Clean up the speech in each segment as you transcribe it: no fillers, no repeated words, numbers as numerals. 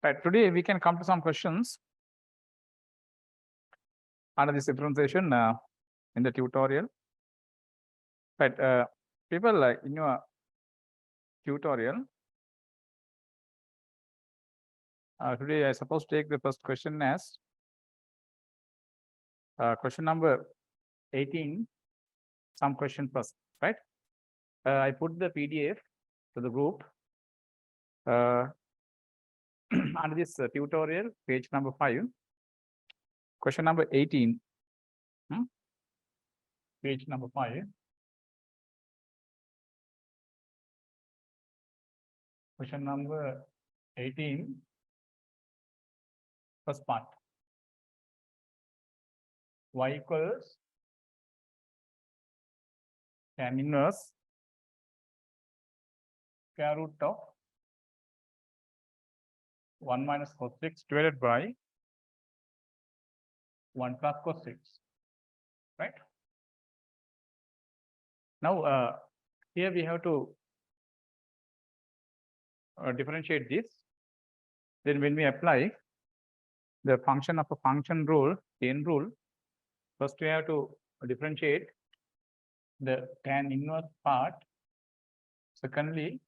Right. Today we can come to some questions under this differentiation in the tutorial. Right. People in your tutorial today I suppose take the first question as question number 18. Some question first, right? I put the PDF to the group under this tutorial, page number 5, question number 18, page number 5. Question number 18, first part. Y equals tan inverse square root of 1 minus cos 6 divided by 1 plus cos 6, right? Now, here we have to differentiate this. Then when we apply the function of a function rule, chain rule, first we have to differentiate the tan inverse part. Secondly,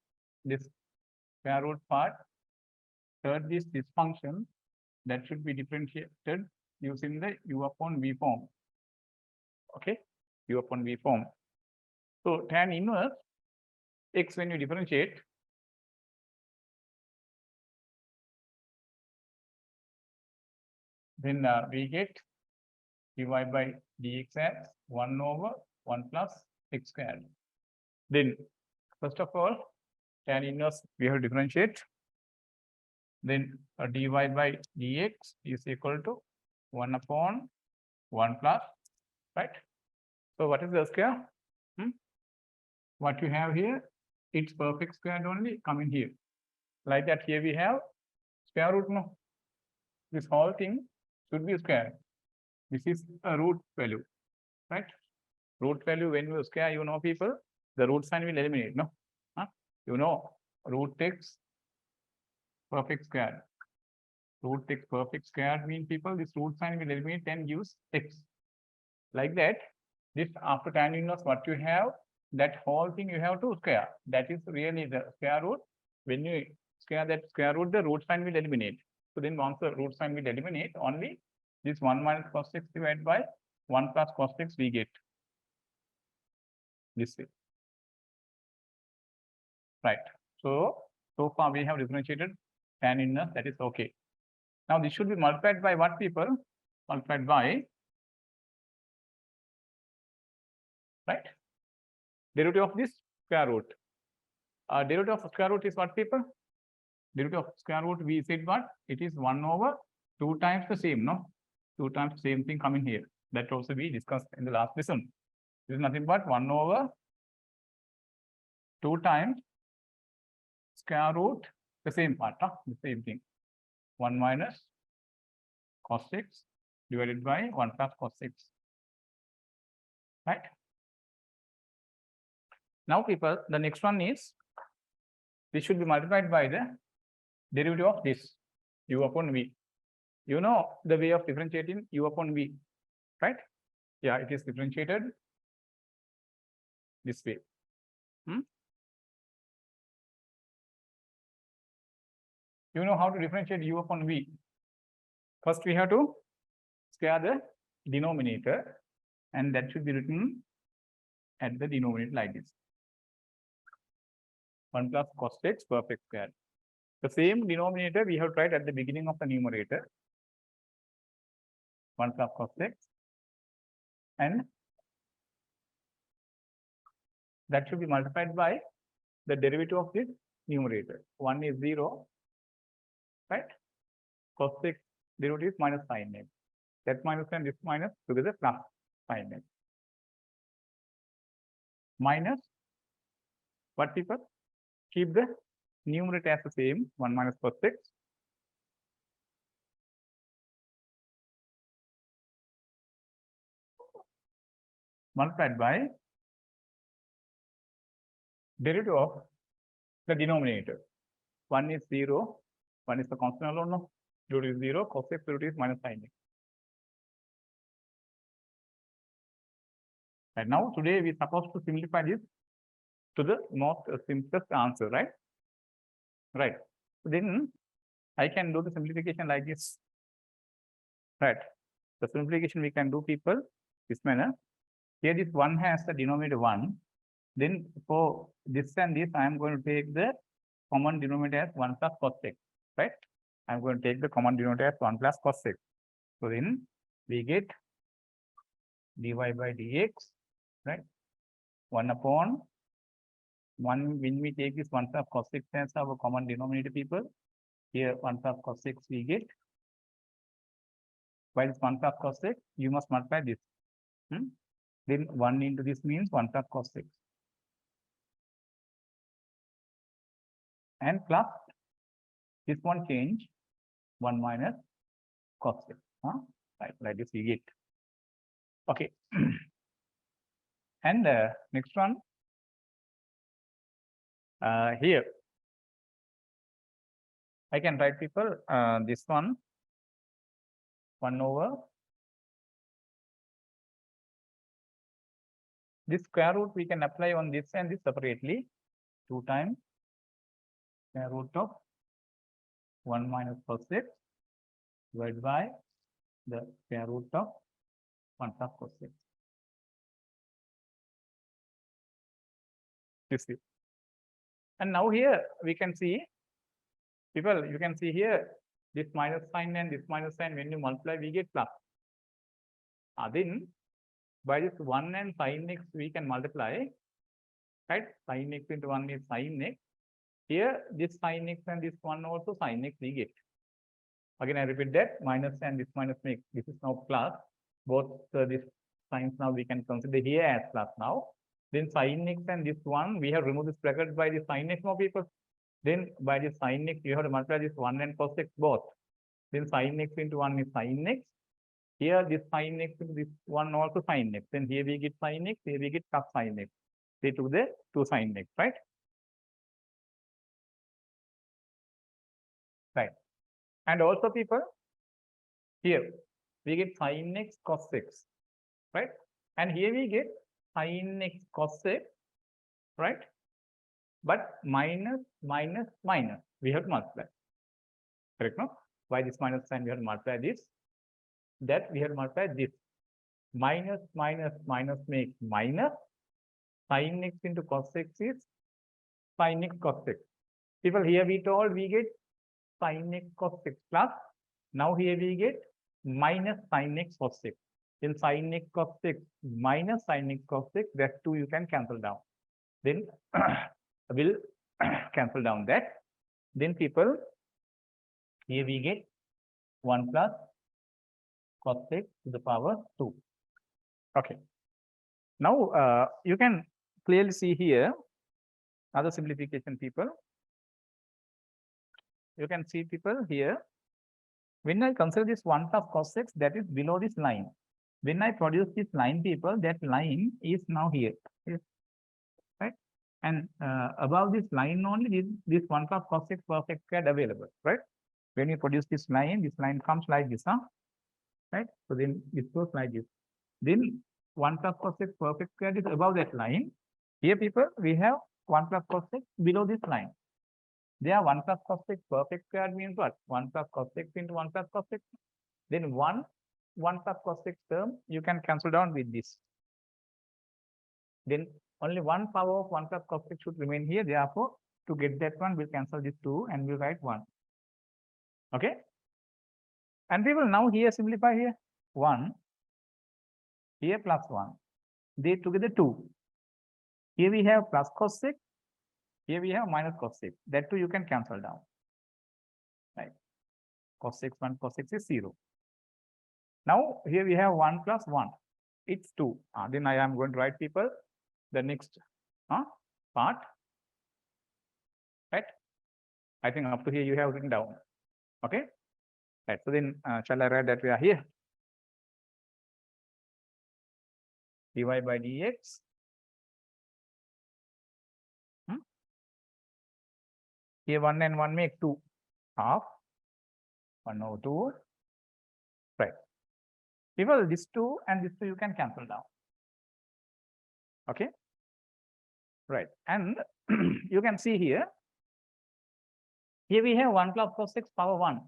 this square root part. Third is this function that should be differentiated using the u upon v form. Okay, u upon v form. So tan inverse x, when you differentiate, then we get dy by dx as 1 over 1 plus x squared. Then first of all, tan inverse we have to differentiate. Then dy by dx is equal to 1 upon 1 plus, right? So what is the square? What you have here, it's perfect squared only coming here. Like that, here we have square root, no? This whole thing should be square. This is a root value, right? Root value, when you square, you know, people, the root sign will eliminate, no? You know, root x perfect square. Root x perfect square means, people, this root sign will eliminate and gives x. Like that, this after tan inverse, what you have, that whole thing you have to square. That is really the square root. When you square that square root, the root sign will eliminate. So then once the root sign will eliminate, only this 1 minus cos 6 divided by 1 plus cos 6 we get this way. Right. So far we have differentiated tan inverse, that is okay. Now this should be multiplied by what, people? Multiplied by, right, derivative of this square root. Derivative of square root is what, people? Derivative of square root, we said what? It is 1 over 2 times the same, no? 2 times the same thing coming here. That also we discussed in the last lesson. This is nothing but 1 over 2 times square root, the same part, the same thing. 1 minus cos 6 divided by 1 plus cos 6. Right? Now, people, the next one is, this should be multiplied by the derivative of this, u upon v. You know the way of differentiating u upon v, right? Yeah, it is differentiated this way. You know how to differentiate u upon v. First, we have to square the denominator, and that should be written at the denominator like this. 1 plus cos 6 perfect square. The same denominator we have tried at the beginning of the numerator. 1 plus cos 6. And that should be multiplied by the derivative of this numerator. 1 is 0, right? Cos 6 derivative is minus sin x. That minus and this minus together plus sin x. Minus what, people? Keep the numerator as the same, 1 minus cos 6. Multiplied by derivative of the denominator. 1 is 0, 1 is the constant alone, no? Root is 0, cos x root is minus sin x. And now today we're supposed to simplify this to the most simplest answer, right? Right. So then I can do the simplification like this. Right. The simplification we can do, people, this manner. Here this 1 has the denominator 1. Then for this and this, I am going to take the common denominator as 1 plus cos x. Right. I am going to take the common denominator as 1 plus cos x. So then we get dy by dx, right? 1 upon 1, when we take this 1 plus cos x as our common denominator, people, here 1 plus cos x we get. By this 1 plus cos x, you must multiply this. Then 1 into this means 1 plus cos x. And plus this one change, 1 minus cos x. Right, like this we get. Okay. And next one, here I can write, people, this one 1 over this square root we can apply on this and this separately. 2 times square root of 1 minus cos x divided by the square root of 1 plus cos x. You see. And now here we can see, people, you can see here this minus sign and this minus sign, when you multiply we get plus. Then by this 1 and sin x we can multiply, right? Sin x into 1 is sin x. Here this sin x and this 1 also sin x we get. Again I repeat that, minus and this minus make, this is now plus. Both these signs now we can consider here as plus now. Then sin x and this 1, we have removed this bracket by the sin x now, people. Then by this sin x, you have to multiply this 1 and cos x both. Then sin x into 1 is sin x. Here this sin x into this 1 also sin x. Then here we get sin x, here we get plus sin x. They took the 2 sin x, right? Right. And also, people, here we get sin x cos x, right? And here we get sin x cos x, right? But minus, minus, minus, we have to multiply. Correct, no? Why this minus sign? We have to multiply this. That we have to multiply this. Minus, minus, minus makes minus. Sin x into cos x is sin x cos x. People, here we told we get sin x cos x plus. Now here we get minus sin x cos x. Then sin x cos x minus sin x cos x, that 2 you can cancel down. Then will cancel down that. Then, people, here we get 1 plus cos x to the power 2. Okay. Now you can clearly see here other simplification, people. You can see, people, here when I consider this 1 plus cos x, that is below this line. When I produce this line, people, that line is now here, right? And above this line only, this 1 plus cos x perfect squared available, right? When you produce this line comes like this, right? So then it goes like this. Then 1 plus cos x perfect squared is above that line. Here, people, we have 1 plus cos x below this line. There 1 plus cos x perfect squared means what? 1 plus cos x into 1 plus cos x. Then 1 plus cos x term you can cancel down with this. Then only 1 power of 1 plus cos x should remain here. Therefore, to get that one, we'll cancel this 2 and we'll write 1. Okay. And we will now here simplify here 1, here plus 1. They together 2. Here we have plus cos x. Here we have minus cos x. That 2 you can cancel down. Right. Cos x 1 cos x is 0. Now here we have 1 plus 1. It's 2. Then I am going to write, people, the next part. Right. I think up to here you have written down. Okay. Right. So then shall I write that we are here? Dy by dx. Here 1 and 1 make 2. half 1 over 2, right? People, this 2 and this 2 you can cancel down. Okay, right. And you can see here we have 1 plus cos 6 power 1.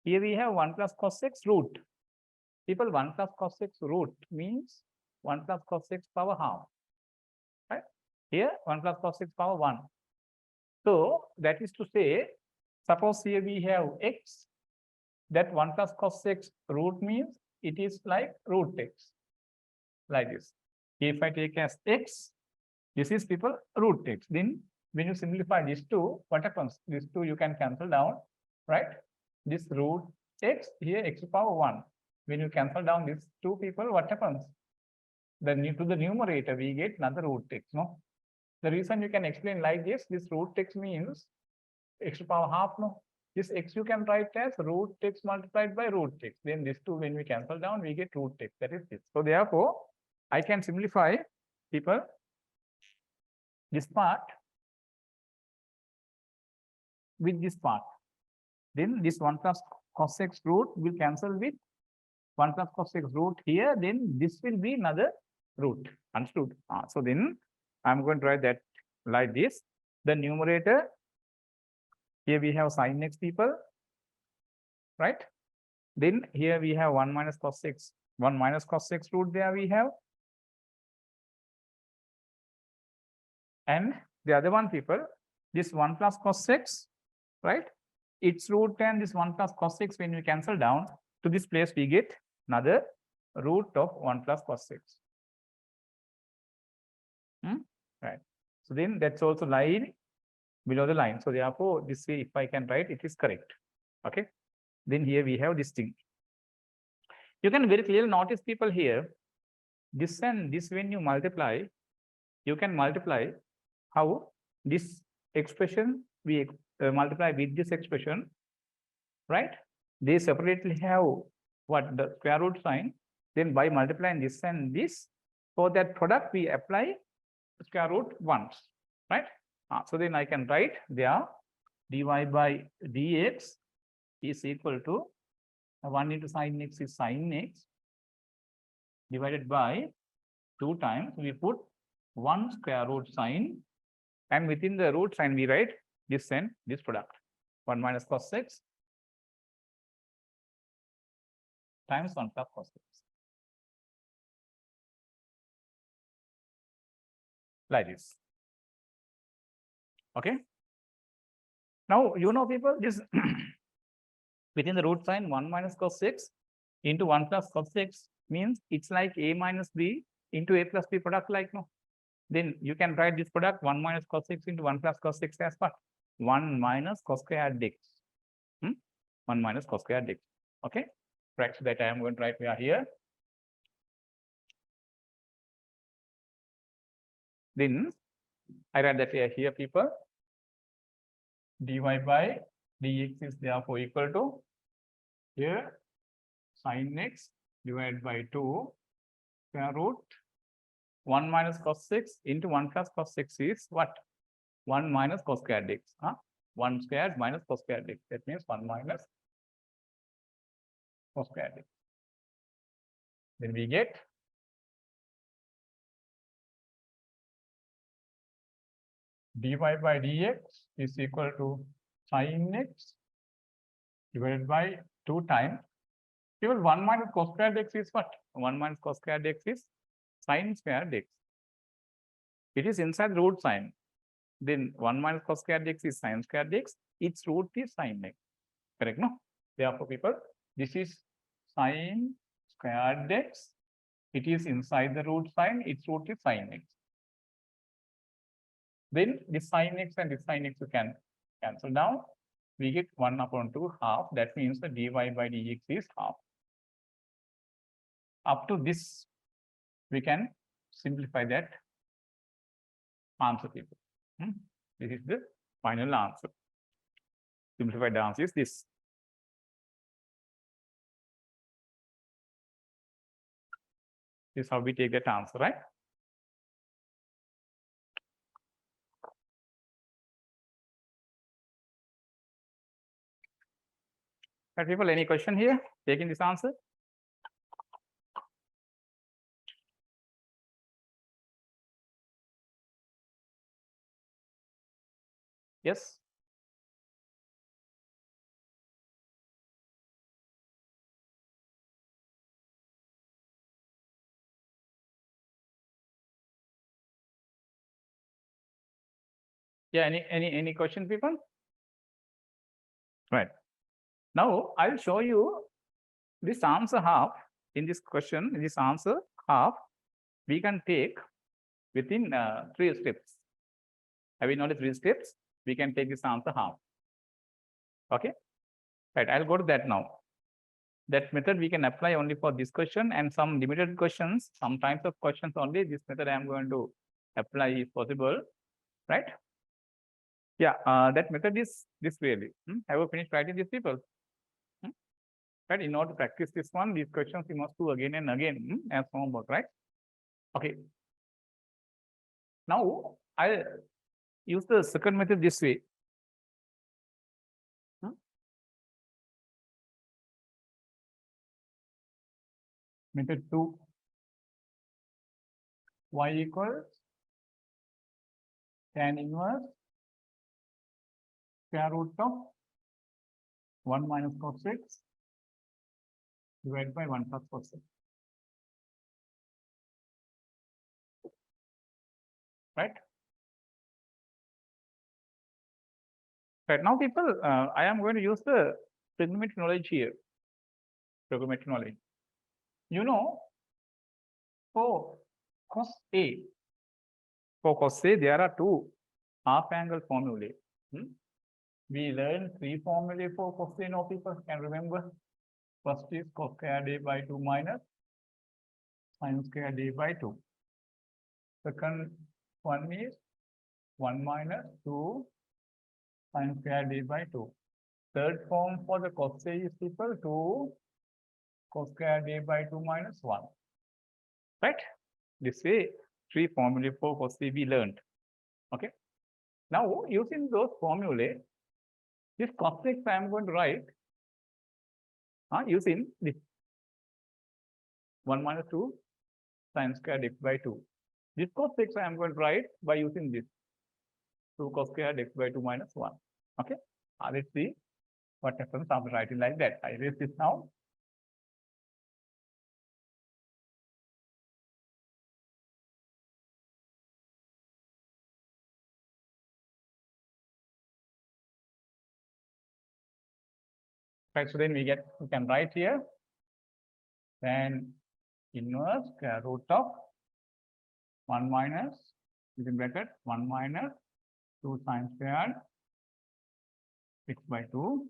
Here we have 1 plus cos 6 root. People, 1 plus cos 6 root means 1 plus cos 6 power half. Right? Here 1 plus cos 6 power 1. So that is to say, suppose here we have x, that 1 plus cos 6 root means it is like root x, like this. If I take as x, this is people root x. Then when you simplify these two, what happens? These two you can cancel down, right? This root x, here x to power 1. When you cancel down these two people, what happens? Then to the numerator, we get another root x, no? The reason you can explain like this root x means x to power half, no? This x you can write as root x multiplied by root x. Then this two, when we cancel down, we get root x. That is this. So therefore, I can simplify, people, this part with this part. Then this 1 plus cos 6 root will cancel with 1 plus cos 6 root here. Then this will be another root. Understood? So then I'm going to write that like this. The numerator, here we have sin x, people, right? Then here we have 1 minus cos 6. 1 minus cos 6 root there we have. And the other one, people, this 1 plus cos 6, right? Its root and this 1 plus cos 6, when we cancel down to this place, we get another root of 1 plus cos 6. Right. So then that's also lying below the line. So therefore, this way, if I can write, it is correct. Okay. Then here we have this thing. You can very clearly notice, people, here, this and this, when you multiply, you can multiply how this expression we multiply with this expression, right? They separately have what, the square root sign. Then by multiplying this and this, for that product we apply square root once, right? So then I can write there dy by dx is equal to 1 into sin x is sin x divided by 2 times we put 1 square root sign, and within the root sign we write this and this product, 1 minus cos 6 times 1 plus cos 6, like this. Okay. Now, you know, people, this within the root sign 1 minus cos 6 into 1 plus cos 6 means it's like a minus b into a plus b product, like, no? Then you can write this product 1 minus cos 6 into 1 plus cos 6 as what? 1 minus cos squared x. 1 minus cos squared x. Okay. Right. So that I am going to write here. Then I write that here, people. Dy by dx is therefore equal to here sin x divided by 2 square root 1 minus cos 6 into 1 plus cos 6 is what? 1 minus cos squared x. 1 squared minus cos squared x. That means 1 minus cos squared x. Then we get dy by dx is equal to sin x divided by 2 times. Even 1 minus cos squared x is what? 1 minus cos squared x is sin squared x. It is inside the root sign. Then 1 minus cos squared x is sin squared x. Its root is sin x. Correct, no? Therefore, people, this is sin squared x. It is inside the root sign. Its root is sin x. Then this sin x and this sin x you can cancel down. We get 1 upon 2 half. That means the dy by dx is half. Up to this, we can simplify that answer, people. This is the final answer. Simplified answer is this. This is how we take that answer, right? Right, people, any question here taking this answer? Yes. Yeah, any question, people? Right. Now I'll show you this answer half. In this question, in this answer half, we can take within 3 steps. Having only 3 steps, we can take this answer half. Okay. Right. I'll go to that now. That method we can apply only for this question and some limited questions, some types of questions only. This method I am going to apply if possible. Right. Yeah. That method is this way. Have you finished writing these people? Right. In order to practice this one, these questions you must do again and again as homework. Right. Okay. Now I'll use the second method this way. Method 2, y equals tan inverse square root of 1 minus cos 6 divided by 1 plus cos 6. Right? Right now, people, I am going to use the trigonometry knowledge here. Trigonometry knowledge. You know, for cos A, there are 2 half angle formulae. We learned 3 formulae for cos A. No, people can remember. First is cos squared A by 2 minus sin squared A by 2. Second one is 1 minus 2 sin squared A by 2. Third form for the cos A is equal to cos squared A by 2 minus 1. Right? This way, 3 formulae for cos A we learned. Okay. Now, using those formulae, this cos 6 I am going to write using this 1 minus 2 sin squared x by 2. This cos 6 I am going to write by using this 2 cos squared x by 2 minus 1. Okay. Let's see what happens after writing like that. I erase this now. Right, so then we can write here tan inverse square root of 1 minus within bracket 1 minus 2 sin squared x by 2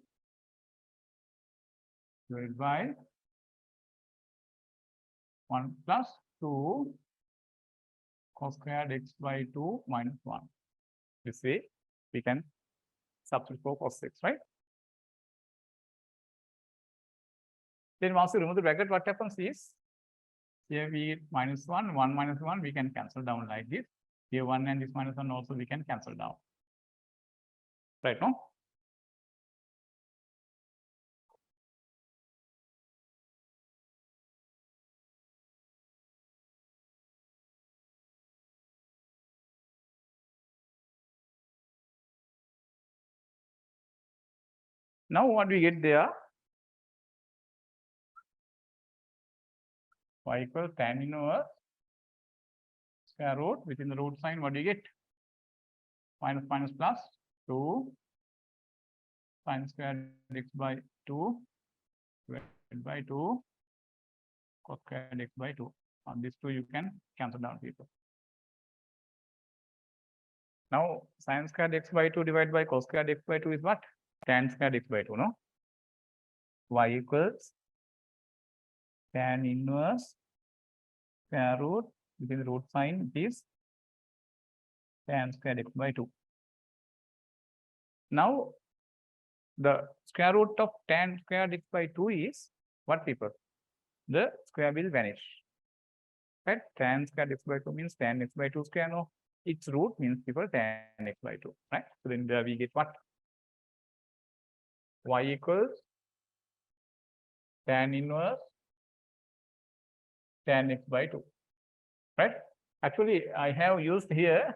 divided by 1 plus 2 cos squared x by 2 minus 1. This way we can substitute for cos 6, right? Then once you remove the bracket, what happens is here we get minus 1, 1 minus 1, we can cancel down like this. Here 1 and this minus 1 also we can cancel down. Right, no? Now what we get there? Y equals tan inverse square root within the root sign. What do you get? Minus minus plus 2 sin squared x by 2 divided by 2 cos squared x by 2. On these 2 you can cancel down, people. Now sin squared x by 2 divided by cos squared x by 2 is what? Tan squared x by 2, no? Y equals tan inverse square root within the root sign is tan squared x by 2. Now the square root of tan squared x by 2 is what, people? The square will vanish. Right? Tan squared x by 2 means tan x by 2 square. No, its root means, people, tan x by 2. Right? So then there we get what? Y equals tan inverse tan x by 2, right? Actually, I have used here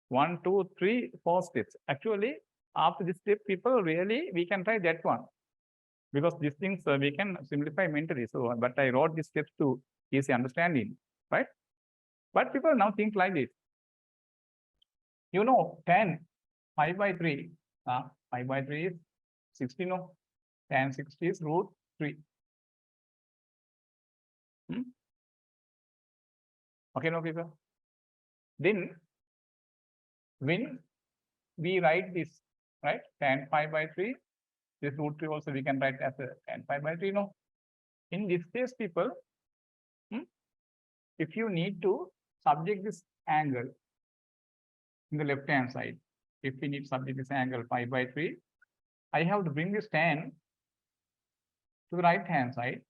1, 2, 3, 4 steps. Actually, after this step, people really, we can try that one. Because these things we can simplify mentally. So, but I wrote these steps to easy understanding, right? But people now think like this. You know, 10 pi by 3. Pi by 3 is 60, no? Tan 60 is root 3. Okay, no, people? Then, when we write this, right? Tan pi by 3, this root 3 also we can write as a tan pi by 3, no? In this case, people, if you need to subject this angle in the left hand side, if we need to subject this angle pi by 3, I have to bring this tan to the right hand side.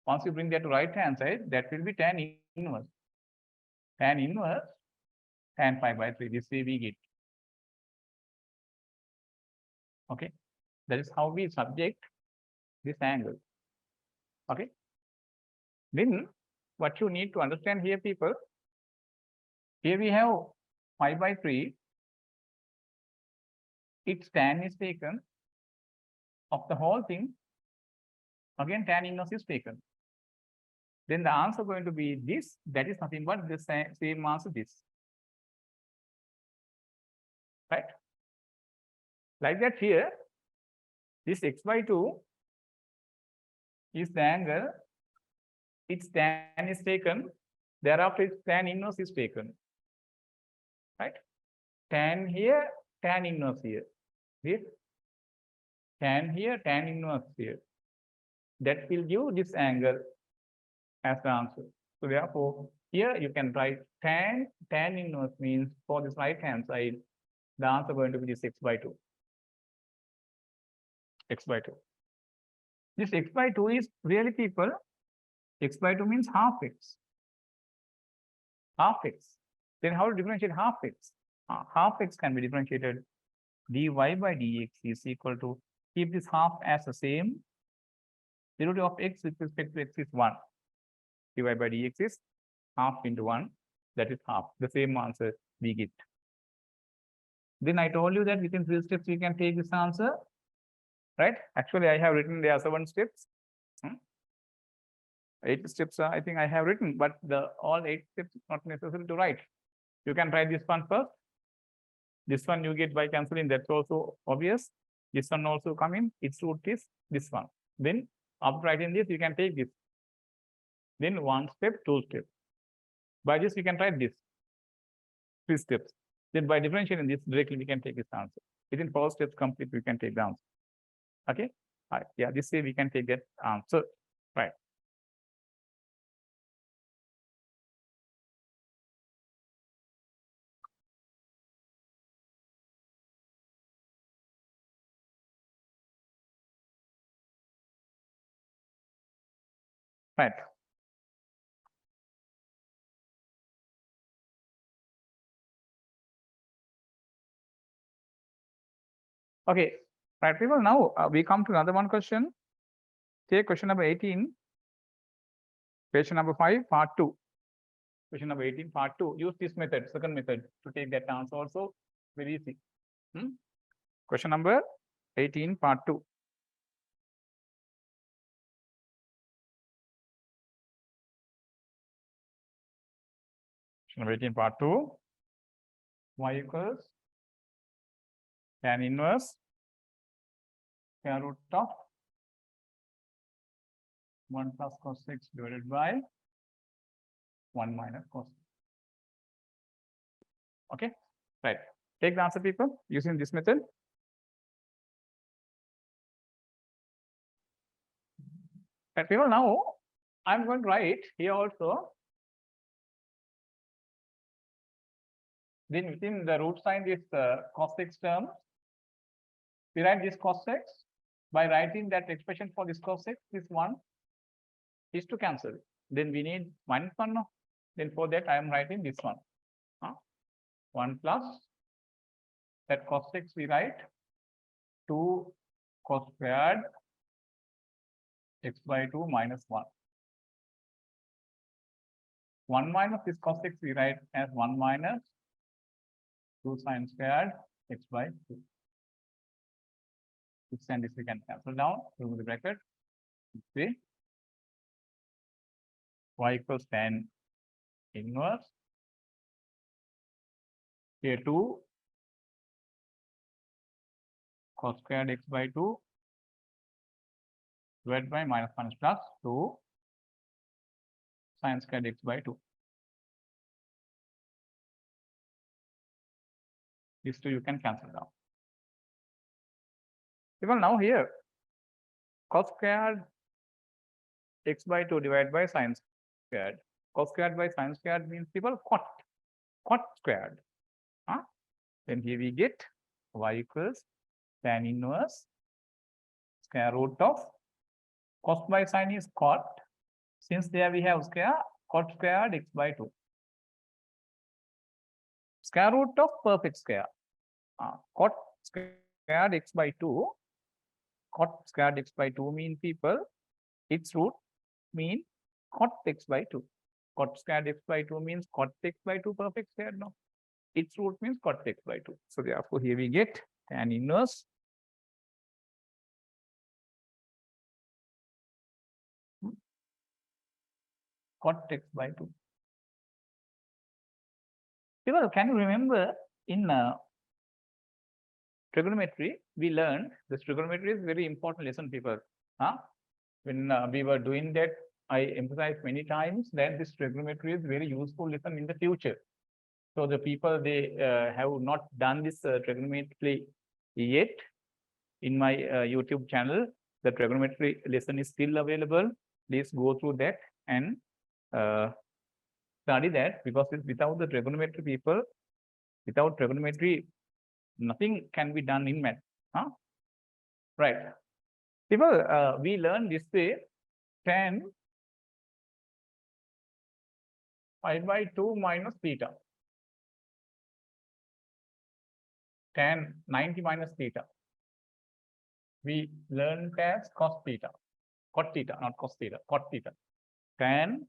Once you bring that to right hand side, that will be tan inverse. Tan inverse tan pi by 3. This way we get. Okay. That is how we subject this angle. Okay. Then what you need to understand here, people, here we have pi by 3. Its tan is taken of the whole thing. Again, tan inverse is taken. Then the answer going to be this. That is nothing but the same answer this. Right? Like that here, this x by 2 is the angle. Its tan is taken. Thereafter, its tan inverse is taken. Right? Tan here, tan inverse here. This tan here, tan inverse here. That will give this angle as the answer. So therefore, here you can write tan inverse means for this right hand side, the answer going to be this x by 2. X by 2. This x by 2 is really, people, x by 2 means half x. Half x. Then how to differentiate half x? Half x can be differentiated. Dy by dx is equal to, keep this half as the same. Derivative of x with respect to x is 1. Dy by dx is half into 1. That is half. The same answer we get. Then I told you that within 3 steps we can take this answer. Right? Actually, I have written there are 7 steps. 8 steps I think I have written, but the all 8 steps is not necessary to write. You can try this one first. This one you get by cancelling, that's also obvious. This one also come in, its root is this one. Then after writing this, you can take this. Then 1 step, 2 steps. By this, you can write this. 3 steps. Then by differentiating this directly, we can take this answer. Within 4 steps complete, we can take the answer. Okay? Right. Yeah, this way we can take that answer. Right. Right. Okay. Right, people. Now we come to another one question. Take question number 18. Question number 5, part 2. Question number 18, part 2. Use this method, second method, to take that answer also. Very easy. Question number 18, part 2. Question number 18, part 2. Y equals tan inverse square root of 1 plus cos 6 divided by 1 minus cos. Okay, right. Take the answer, people, using this method. Right, people, now I'm going to write here also. Then within the root sign, this cos 6 term, we write this cos 6 by writing that expression for this cos 6, this one is to cancel. Then we need minus 1. No? Then for that, I am writing this one. 1 plus that cos 6 we write 2 cos squared x by 2 minus 1. 1 minus this cos x we write as 1 minus 2 sine squared x by 2. This and this we can cancel down, remove the bracket. See, y equals tan inverse here 2 cos squared x by 2 divided by minus plus 2 sine squared x by 2. These two you can cancel down. Even now here, cos squared x by 2 divided by sine squared. Cos squared by sine squared means people cot squared. Then here we get y equals tan inverse square root of cos by sine is cot. Since there we have square, cot squared x by 2. Square root of perfect square. Cot squared x by 2. Cot squared x by 2 mean people, its root mean cot x by 2. Cot squared x by 2 means cot x by 2 perfect square. No. Its root means cot x by 2. So therefore here we get tan inverse cot x by 2. People, can you remember in trigonometry, we learned this trigonometry is very important lesson, people. When we were doing that, I emphasized many times that this trigonometry is very useful lesson in the future. So the people, they have not done this trigonometry yet. In my YouTube channel, the trigonometry lesson is still available. Please go through that and study that, because without the trigonometry, people, without trigonometry, nothing can be done in math. Right. People, we learn this way, tan pi by 2 minus theta. Tan 90 minus theta. We learned as cos theta. Cot theta, not cos theta, cot theta. Tan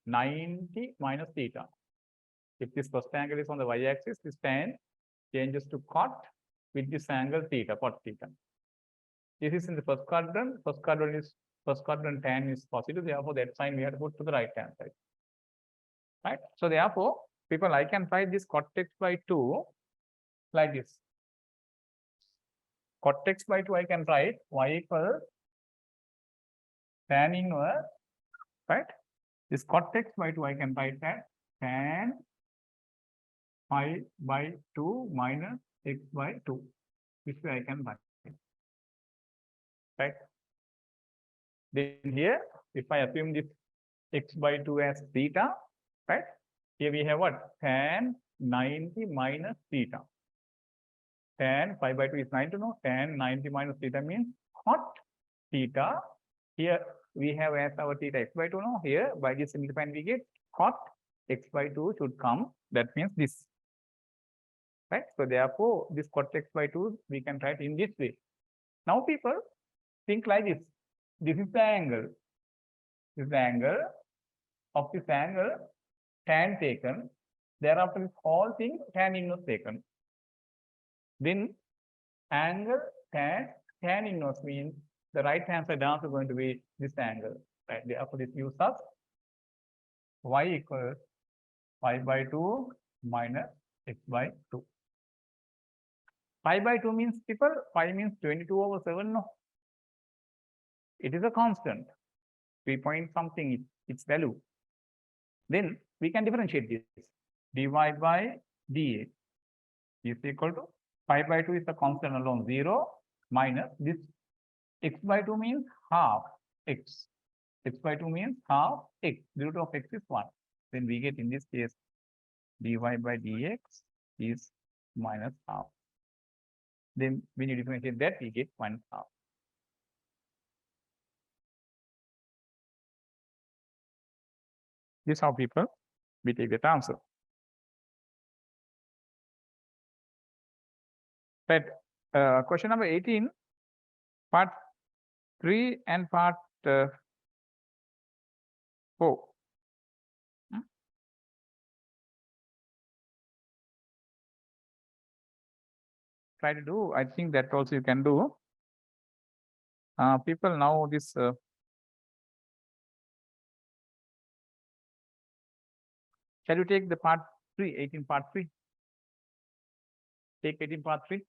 90 minus theta. If this first angle is on the y-axis, this tan changes to cot with this angle theta, cot theta. This is in the first quadrant. First quadrant tan is positive. Therefore, that sign we have to put to the right hand side. Right. So therefore, people, I can write this cot x by 2 like this. Cot x by 2 I can write y equals tan inverse, right? This cot x by 2 I can write that tan pi by 2 minus x by 2. This way I can write. Right? Then here, if I assume this x by 2 as theta, right? Here we have what? Tan 90 minus theta. Tan pi by 2 is 90, no? Tan 90 minus theta means cot theta. Here we have as our theta x by 2, no? Here by this simplifying we get cot x by 2 should come. That means this. Right? So therefore, this cot x by 2 we can write in this way. Now people think like this. This is the angle. This is the angle. Of this angle, tan taken. Thereafter, this whole thing tan inverse taken. Then angle tan inverse means the right hand side also going to be this angle. Right? Therefore, this gives us y equals pi by 2 minus x by 2. Pi by 2 means people, pi means 22 over 7. No. It is a constant. 3 point something its value. Then we can differentiate this. dy by dx is equal to pi by 2 is the constant alone 0 minus this x by 2 means half x. X by 2 means half x. The root of x is 1. Then we get in this case dy by dx is minus half. Then when you differentiate that, we get 1 half. This is how people we take that answer. Right. Question number 18, part 3 and part 4. Try to do. I think that also you can do. People now this. Shall you take the part 3, 18 part 3? Take 18 part 3.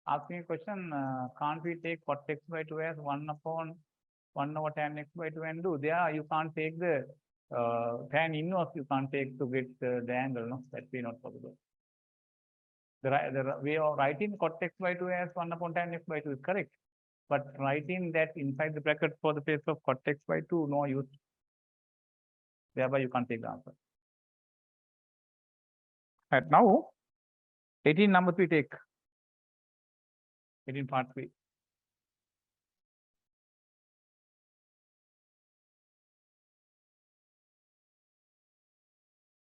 Asking a question, can't we take cot x by 2 as 1 upon 1 over tan x by 2 and do? There you can't take the tan inverse, you can't take to get the angle, no? That be not possible. The way of writing cot x by 2 as 1 upon tan x by 2 is correct. But writing that inside the bracket for the place of cot x by 2, no use. Thereby you can't take the answer. Right, now 18 number 3 take. 18 part 3.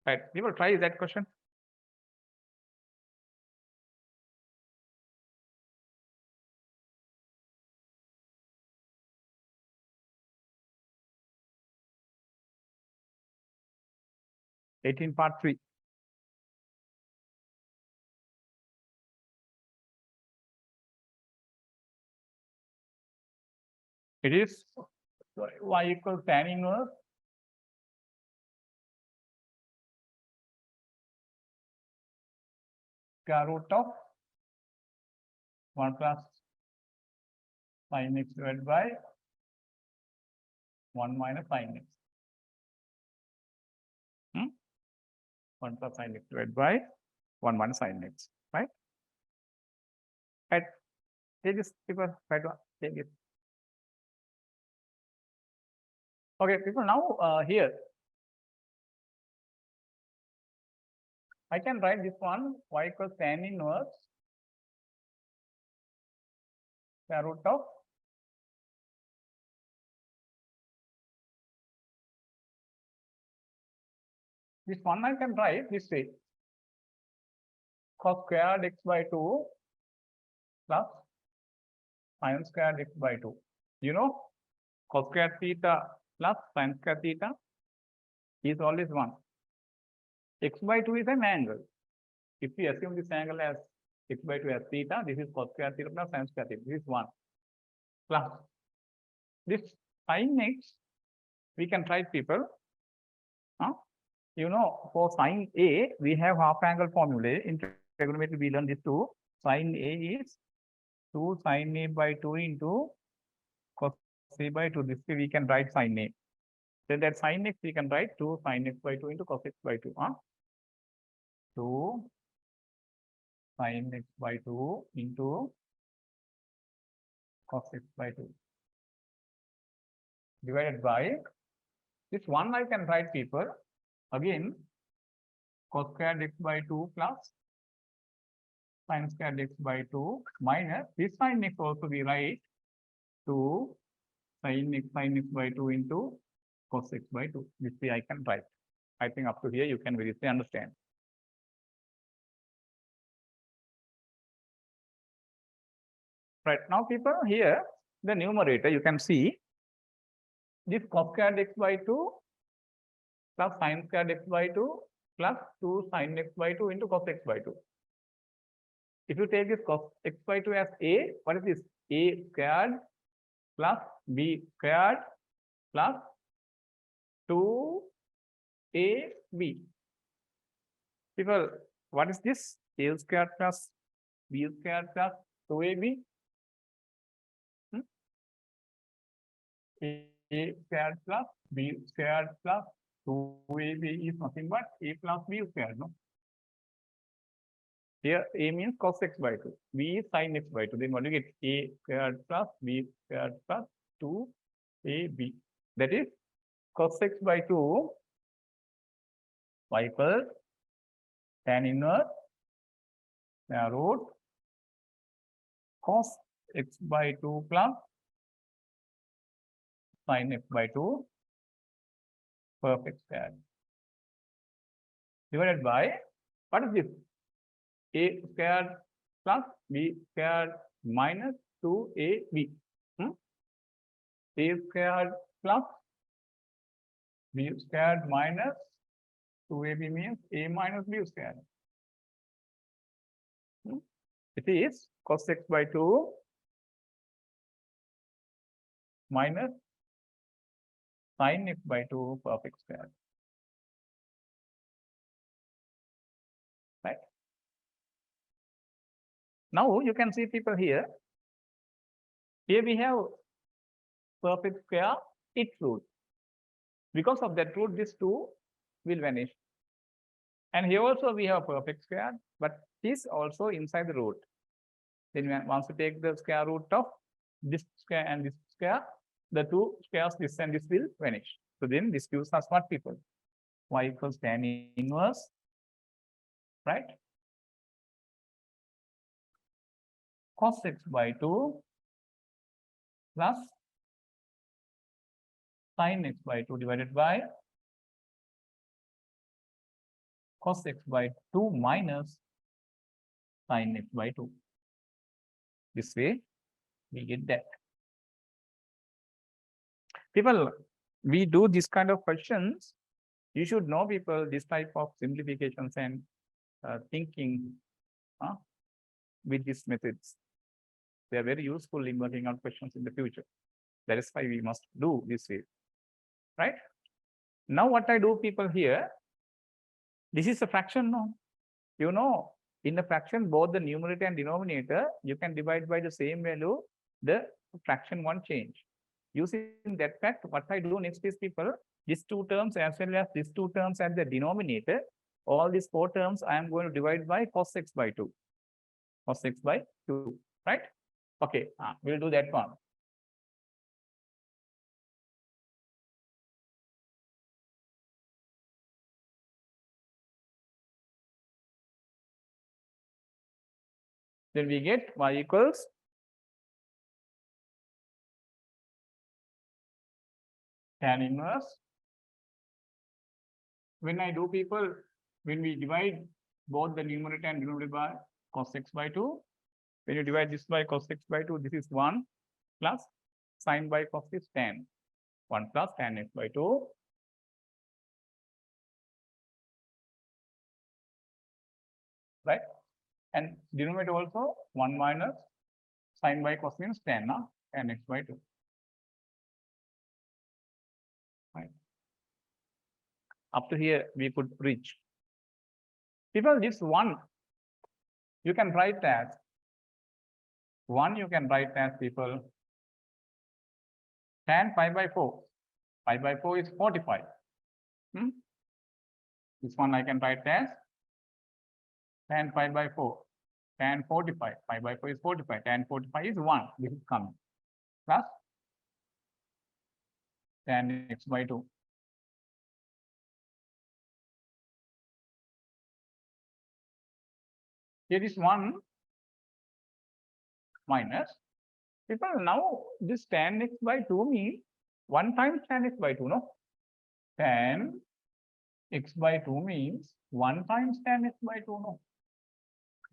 Right, we will try that question. Part 3. It is y equals tan inverse square root of 1 plus sin x divided by 1 minus sin x. 1 plus sin x divided by 1 minus sin x, right? Right. Take this, people. Try to take it. Okay, people. Now here, I can write this one y equals tan inverse square root of this one. I can write this way: cos squared x by 2 plus sin squared x by 2. You know, cos squared theta plus sin squared theta is always 1. X by 2 is an angle. If we assume this angle as x by 2 as theta, this is cos squared theta plus sin squared theta. This is 1 plus this sin x. We can try, people. You know, for sin A, we have half angle formula. In trigonometry, we learn this too. Sin A is 2 sin A by 2 into cos A by 2. This way we can write sin A. Then that sin x we can write 2 sin x by 2 into cos x by 2. 2 sin x by 2 into cos x by 2 divided by this one. I can write, people, again cos squared x by 2 plus sin squared x by 2 minus this sin x also we write 2 sin x by 2 into cos x by 2. This way I can write. I think up to here you can very easily understand. Right, now, people, here the numerator you can see this cos squared x by 2 plus sin squared x by 2 plus 2 sin x by 2 into cos x by 2. If you take this cos x by 2 as a, what is this? A squared plus b squared plus 2ab. People, what is this? A squared plus b squared plus 2ab. A squared plus b squared plus 2ab is nothing but a plus b squared, no? Here a means cos x by 2, b is sin x by 2. Then what do you get? A squared plus b squared plus 2ab. That is cos x by 2 y equals tan inverse square root cos x by 2 plus sin x by 2 perfect square divided by, what is this? A squared plus b squared minus 2ab. A squared plus b squared minus 2ab means a minus b squared. It is cos x by 2 minus sin x by 2 perfect square. Right? Now you can see people here. Here we have perfect square, its root. Because of that root, this 2 will vanish. And here also we have perfect square, but this also inside the root. Then once you take the square root of this square and this square, the 2 squares, this and this will vanish. So then this gives us what, people? Y equals tan inverse, right? Cos x by 2 plus sin x by 2 divided by cos x by 2 minus sin x by 2. This way we get that. People, we do this kind of questions. You should know, people, this type of simplifications and thinking with these methods. They are very useful in working out questions in the future. That is why we must do this way. Right? Now what I do, people, here, this is a fraction, no? You know, in the fraction, both the numerator and denominator, you can divide by the same value, the fraction one change. Using that fact, what I do next is, people, these 2 terms as well as these 2 terms at the denominator, all these 4 terms I am going to divide by cos x by 2. Cos x by 2, right? Okay, we'll do that one. Then we get y equals tan inverse. When I do, people, when we divide both the numerator and denominator by cos x by 2, when you divide this by cos x by 2, this is 1 plus sin by cos is tan. 1 plus tan x by 2. Right? And denominator also 1 minus sin by cos means tan, tan x by 2. Right? Up to here we could reach. People, this 1 you can write as 1, you can write as, people, tan pi by 4. Pi by 4 is 45. This one I can write as tan pi by 4. Tan 45. Pi by 4 is 45. Tan 45 is 1. This is coming. Plus tan x by 2. Here is 1 minus. People, now this tan x by 2 means 1 times tan x by 2, no? Tan x by 2 means 1 times tan x by 2, no?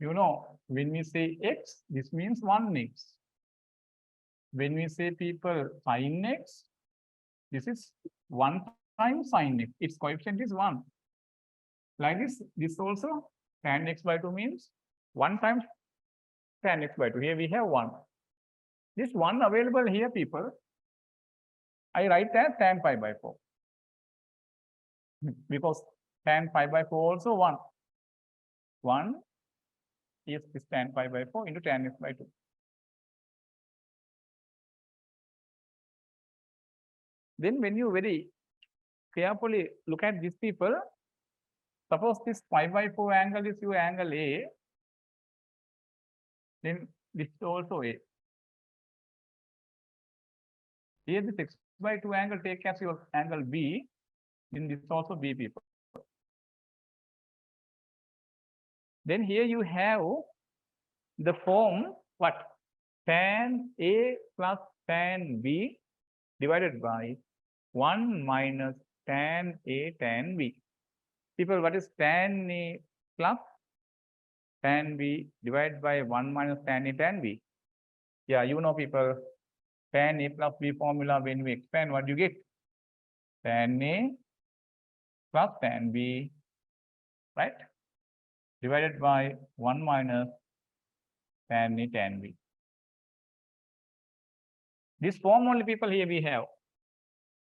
You know, when we say x, this means 1x. When we say, people, sin x, this is 1 times sin x. Its coefficient is 1. Like this also, tan x by 2 means 1 times tan x by 2. Here we have 1. This 1 available here, people, I write as tan pi by 4. Because tan pi by 4 also 1. 1 is this tan pi by 4 into tan x by 2. Then when you very carefully look at these, people, suppose this pi by 4 angle is your angle A, then this is also A. Here this x by 2 angle take as your angle B, then this is also B, people. Then here you have the form what? Tan A plus tan B divided by 1 minus tan A tan B. People, what is tan A plus tan B divided by 1 minus tan A tan B? Yeah, you know, people, tan A plus B formula, when we expand, what do you get? Tan A plus tan B, right? Divided by 1 minus tan A tan B. This form only, people, here we have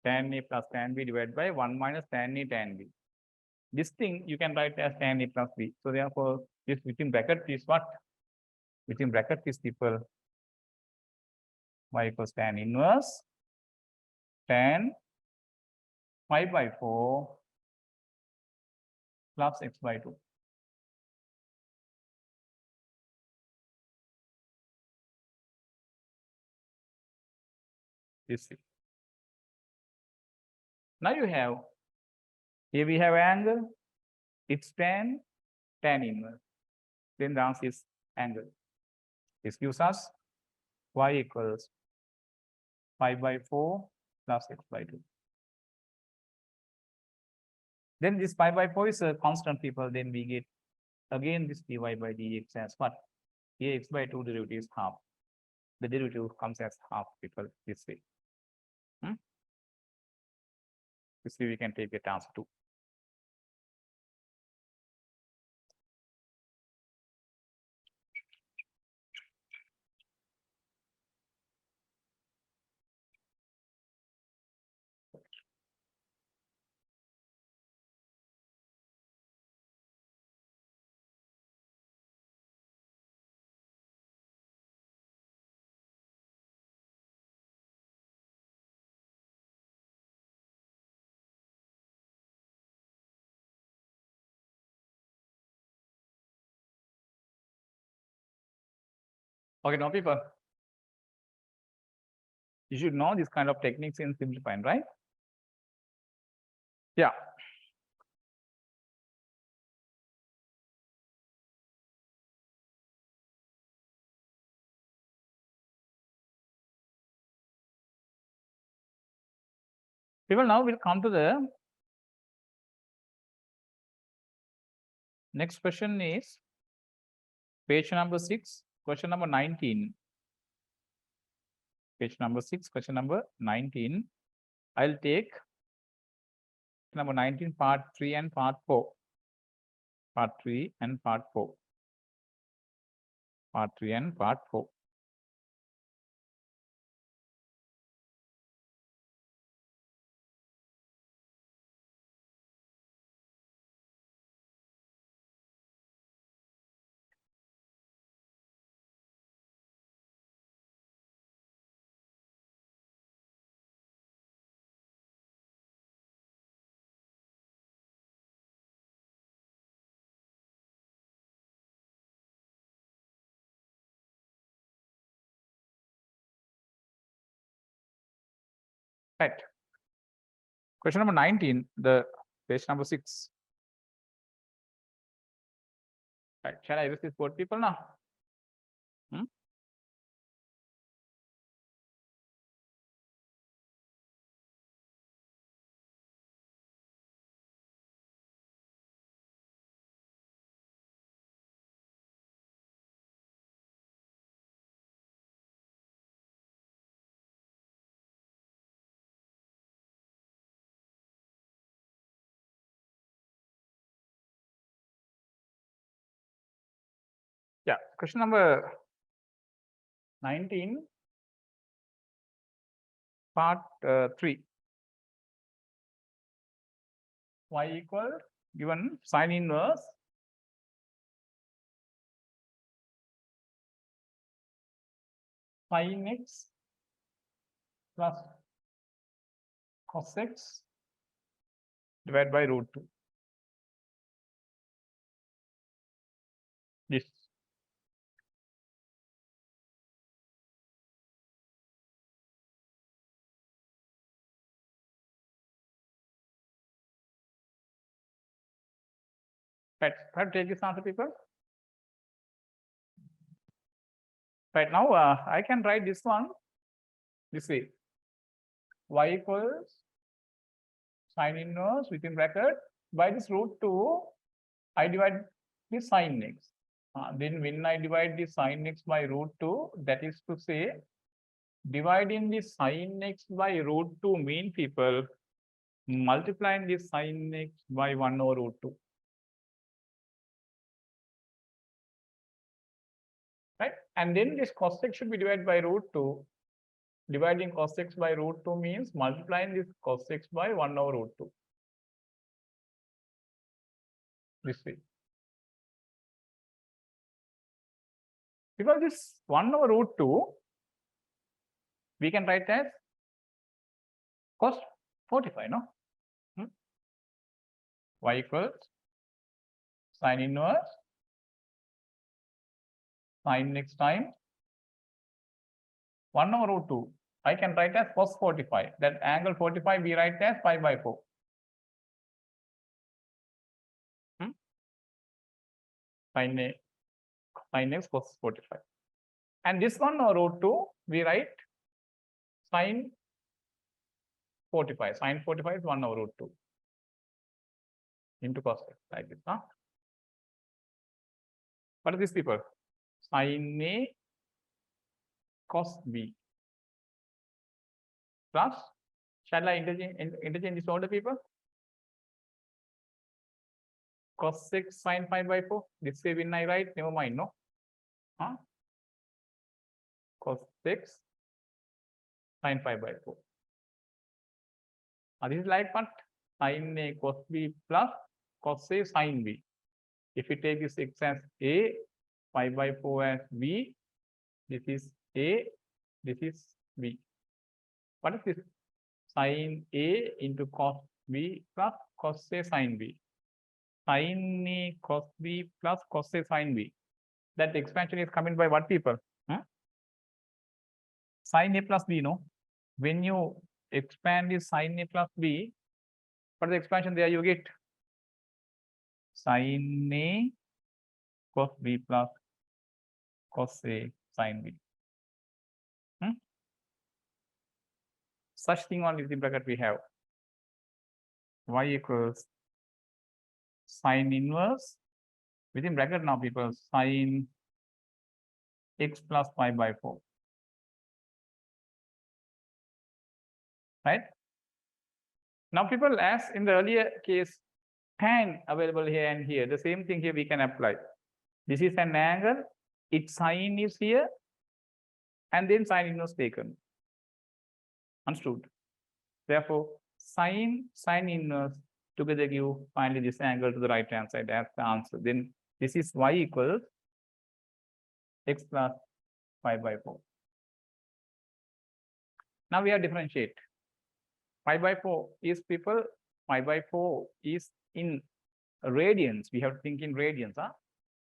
tan A plus tan B divided by 1 minus tan A tan B. This thing you can write as tan A plus B. So therefore, this within bracket is what? Within bracket is people y equals tan inverse tan 5 by 4 plus x by 2. This thing. Now you have, here we have angle, it's tan inverse. Then the answer is angle. This gives us y equals 5 by 4 plus x by 2. Then this 5 by 4 is a constant, people. Then we get again this dy by dx as what? Here x by 2 derivative is half. The derivative comes as half, people, this way. This way we can take it as 2. Okay, now people, you should know this kind of techniques in simplifying, right? Yeah. People, now we'll come to the next question is page number 6, question number 19. Page number 6, question number 19. I'll take number 19, part 3 and part 4. Part 3 and part 4. Part 3 and part 4. Right. Question number 19, the page number 6. Right. Shall I use this board, people, now? Yeah, question number 19, part 3. Y equal, given sin inverse sin x plus cos x divided by root 2. This. Right. Take this answer, people. Right now, I can write this one this way. Y equals sine inverse within bracket by this root 2, I divide the sine x. Then when I divide the sine x by root 2, that is to say, dividing the sine x by root 2 mean people multiplying the sine x by 1 over root 2. Right? And then this cos x should be divided by root 2. Dividing cos x by root 2 means multiplying this cos x by 1 over root 2. This way. Because this 1 over root 2, we can write as cos 45, no? Y equals sine inverse sine x times 1 over root 2. I can write as cos 45. That angle 45 we write as pi by 4. Sine x cos 45. And this 1 over root 2 we write sine 45. Sine 45 is 1 over root 2 into cos x, like this. What are these people? Sine A cos B plus, shall I interchange this order, people? Cos x sine pi by 4. This way when I write, never mind, no? Cos x sine pi by 4. This is like what? Sine A cos B plus cos A sine B. If you take this x as A, pi by 4 as B, this is A, this is B. What is this? Sine A into cos B plus cos A sine B. Sine A cos B plus cos A sine B. That expansion is coming by what, people? Sine A plus B, no? When you expand this sine A plus B, what is the expansion there you get? Sine A cos B plus cos A sine B. Such thing on within bracket we have y equals sine inverse within bracket now, people, sine x plus pi by 4. Right? Now, people, as in the earlier case, tan available here and here, the same thing here we can apply. This is an angle, its sine is here, and then sine inverse taken. Understood? Therefore, sine inverse together give finally this angle to the right hand side as the answer. Then this is y equals x plus pi by 4. Now we have differentiate. Pi by 4 is, people, pi by 4 is in radians. We have to think in radians.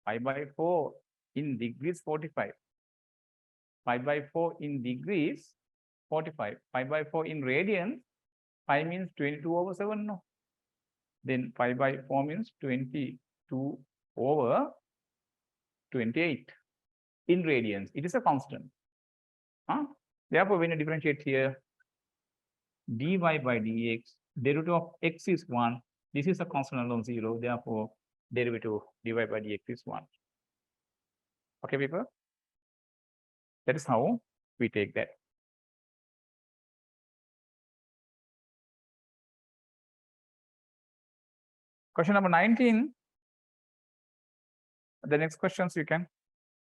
Pi by 4 in degrees 45. Pi by 4 in degrees 45. Pi by 4 in radians. Pi means 22 over 7, no? Then pi by 4 means 22 over 28 in radians. It is a constant. Therefore, when you differentiate here, dy by dx, derivative of x is 1. This is a constant alone 0. Therefore, derivative dy by dx is 1. Okay, people? That is how we take that. Question number 19. The next questions you can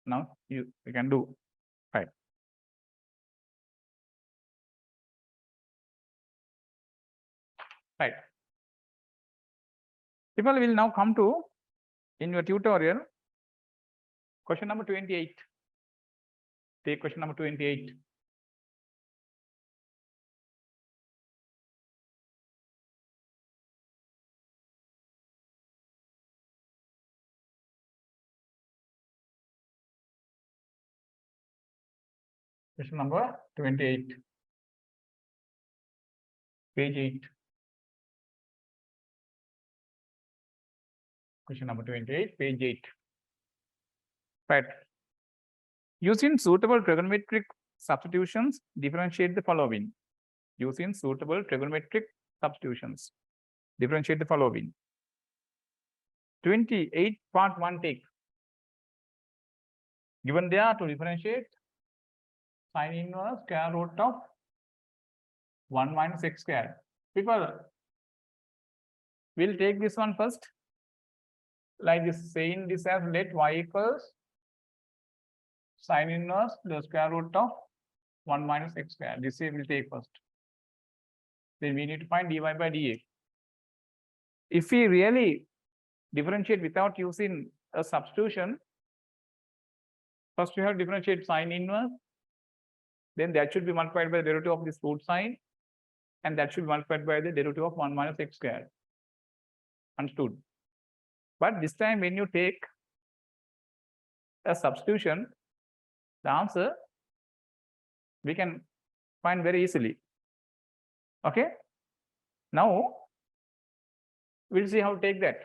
now you can do. Right. Right. People will now come to, in your tutorial, question number 28. Take question number 28. Question number 28. Page 8. Question number 28, page 8. Right. Using suitable trigonometric substitutions, differentiate the following. Using suitable trigonometric substitutions, differentiate the following. 28 part 1 take. Given there to differentiate sine inverse square root of 1 minus x squared. People will take this one first. Like this, saying this as let y equals sine inverse the square root of 1 minus x squared. This we will take first. Then we need to find dy by dx. If we really differentiate without using a substitution, first we have to differentiate sine inverse, then that should be multiplied by the derivative of this root sine, and that should be multiplied by the derivative of 1 minus x squared. Understood? But this time when you take a substitution, the answer we can find very easily. Okay? Now we'll see how to take that.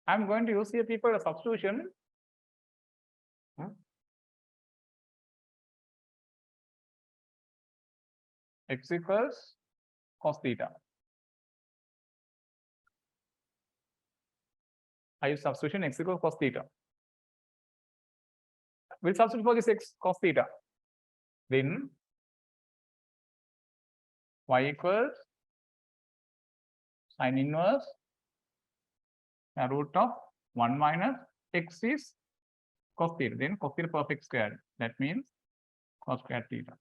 I'm going to use here people a substitution. X equals cos theta. I use substitution x equals cos theta. We'll substitute for this x cos theta. Then y equals sine inverse root of 1 minus x is cos theta. Then cos theta perfect square. That means cos square theta.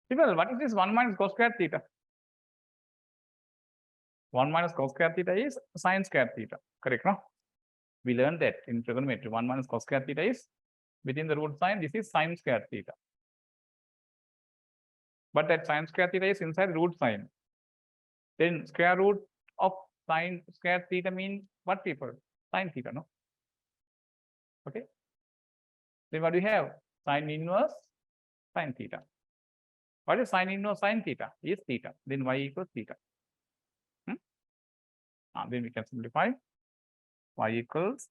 People, what is this 1 minus cos square theta? 1 minus cos square theta is sine square theta. Correct, no? We learned that in trigonometry. 1 minus cos square theta is within the root sign. This is sine square theta. But that sine square theta is inside root sign. Then square root of sine square theta means what, people? Sine theta, no? Okay. Then what do we have? Sine inverse sine theta. What is sine inverse sine theta? Is theta. Then y equals theta. Then we can simplify. Y equals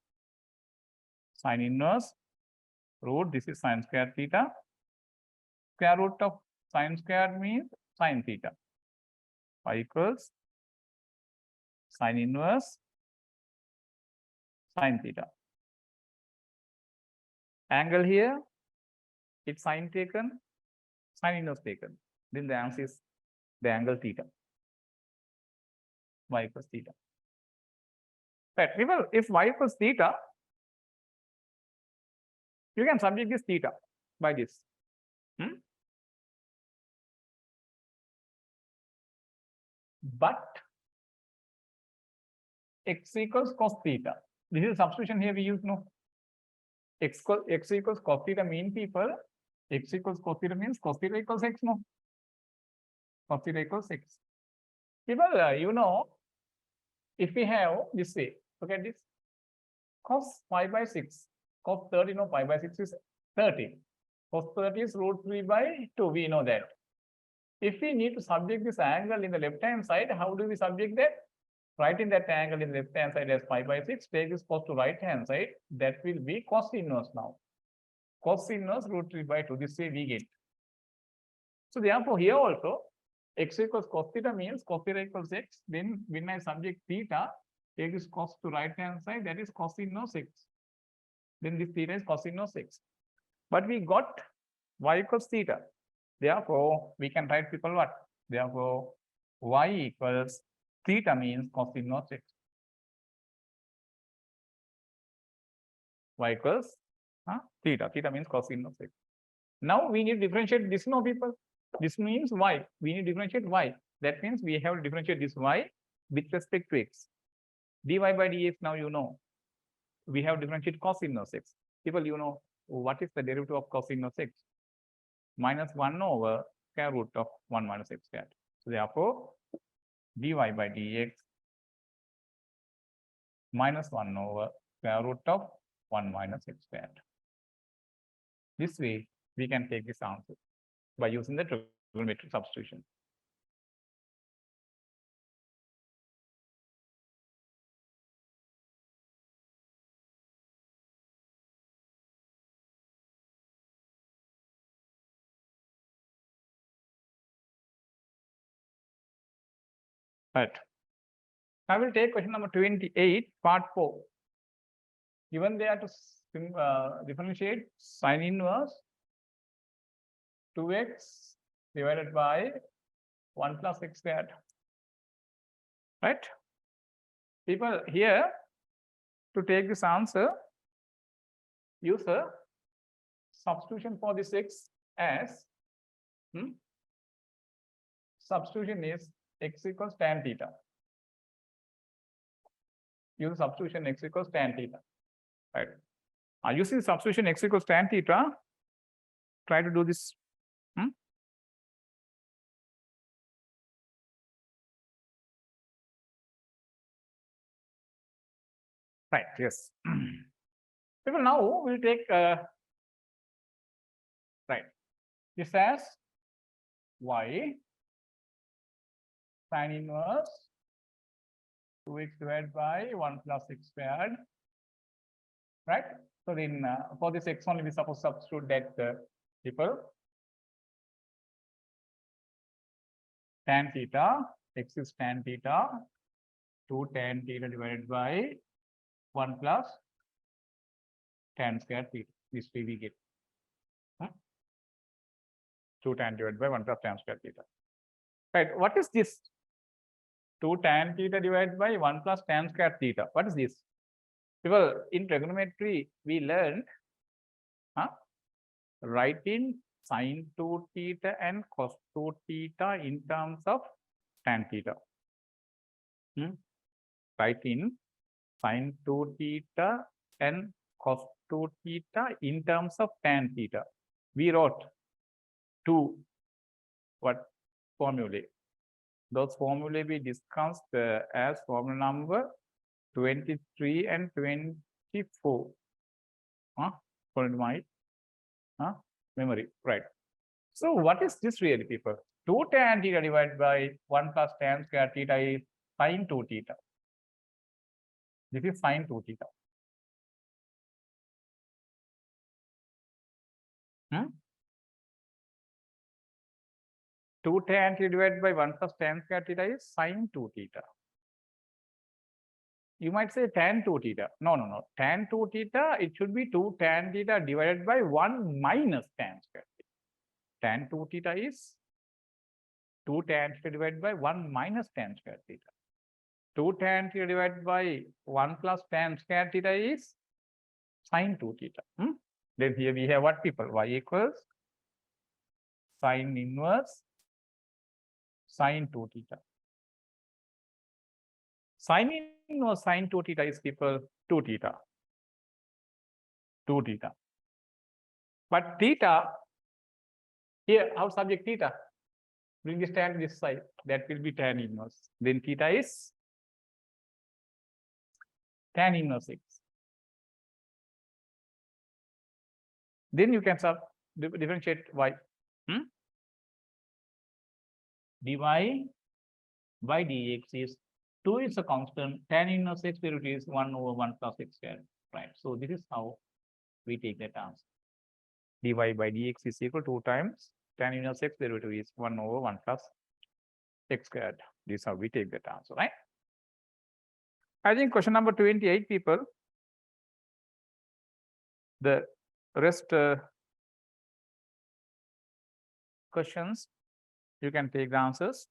sine inverse root. This is sine square theta. Square root of sine square means sine theta. Y equals sine inverse sine theta. Angle here, it's sine taken, sine inverse taken. Then the answer is the angle theta. Y equals theta. Right. People, if y equals theta, you can subject this theta by this. But x equals cos theta. This is substitution here we use, no? X equals cos theta mean, people, x equals cos theta means cos theta equals x, no? Cos theta equals x. People, you know, if we have this way, look at this, cos pi by 6, cos 30, no, pi by 6 is 30. Cos 30 is root 3 by 2, we know that. If we need to subject this angle in the left hand side, how do we subject that? Writing that angle in the left hand side as pi by 6, take this cos to right hand side, that will be cos inverse now. Cos inverse root 3 by 2, this way we get. So therefore here also, x equals cos theta means cos theta equals x. Then when I subject theta, take this cos to right hand side, that is cos inverse x. Then this theta is cos inverse x. But we got y equals theta. Therefore, we can write, people, what? Therefore, y equals theta means cos inverse x. Y equals theta. Theta means cos inverse x. Now we need to differentiate this, no, people. This means y. We need to differentiate y. That means we have to differentiate this y with respect to x. Dy by dx, now you know. we have differentiated cos inverse x. People, you know, what is the derivative of cos inverse x? Minus 1 over square root of 1 minus x squared. So therefore, dy by dx minus 1 over square root of 1 minus x squared. This way, we can take this answer by using the trigonometric substitution. Right. I will take question number 28, part 4. Given they are to differentiate sine inverse 2x divided by 1 plus x squared. Right? People, here, to take this answer, use a substitution for this x as substitution is x equals tan theta. Use substitution x equals tan theta. Right. Using substitution x equals tan theta, try to do this. Right, yes. People, now we'll take right. This as y sine inverse 2x divided by 1 plus x squared. Right? So then for this x only we suppose substitute that people tan theta, x is tan theta, 2 tan theta divided by 1 plus tan square theta. This way we get 2 tan divided by 1 plus tan square theta. Right. What is this? 2 tan theta divided by 1 plus tan square theta. What is this? People, in trigonometry, we learned writing sine 2 theta and cos 2 theta in terms of tan theta. Writing sine 2 theta and cos 2 theta in terms of tan theta. We wrote two formulae. Those formulae we discussed as formula number 23 and 24. According to my memory. Right. So what is this really, people? 2 tan theta divided by 1 plus tan square theta is sine 2 theta. This is sine 2 theta. 2 tan theta divided by 1 plus tan square theta is sine 2 theta. You might say tan 2 theta. No. Tan 2 theta, it should be 2 tan theta divided by 1 minus tan square theta. Tan 2 theta is 2 tan theta divided by 1 minus tan square theta. 2 tan theta divided by 1 plus tan square theta is sine 2 theta. Then here we have what, people? Y equals sine inverse sine 2 theta. Sine inverse sine 2 theta is, people, 2 theta. 2 theta. But theta, here, our subject theta. Bring this tan to this side. That will be tan inverse. Then theta is tan inverse x. Then you can differentiate y. dy by dx is 2 is a constant, tan inverse x derivative is 1 over 1 plus x squared. Right. So this is how we take that answer. Dy by dx is equal to 2 times tan inverse x derivative is 1 over 1 plus x squared. This is how we take that answer, right? I think question number 28, people. The rest questions, you can take the answers.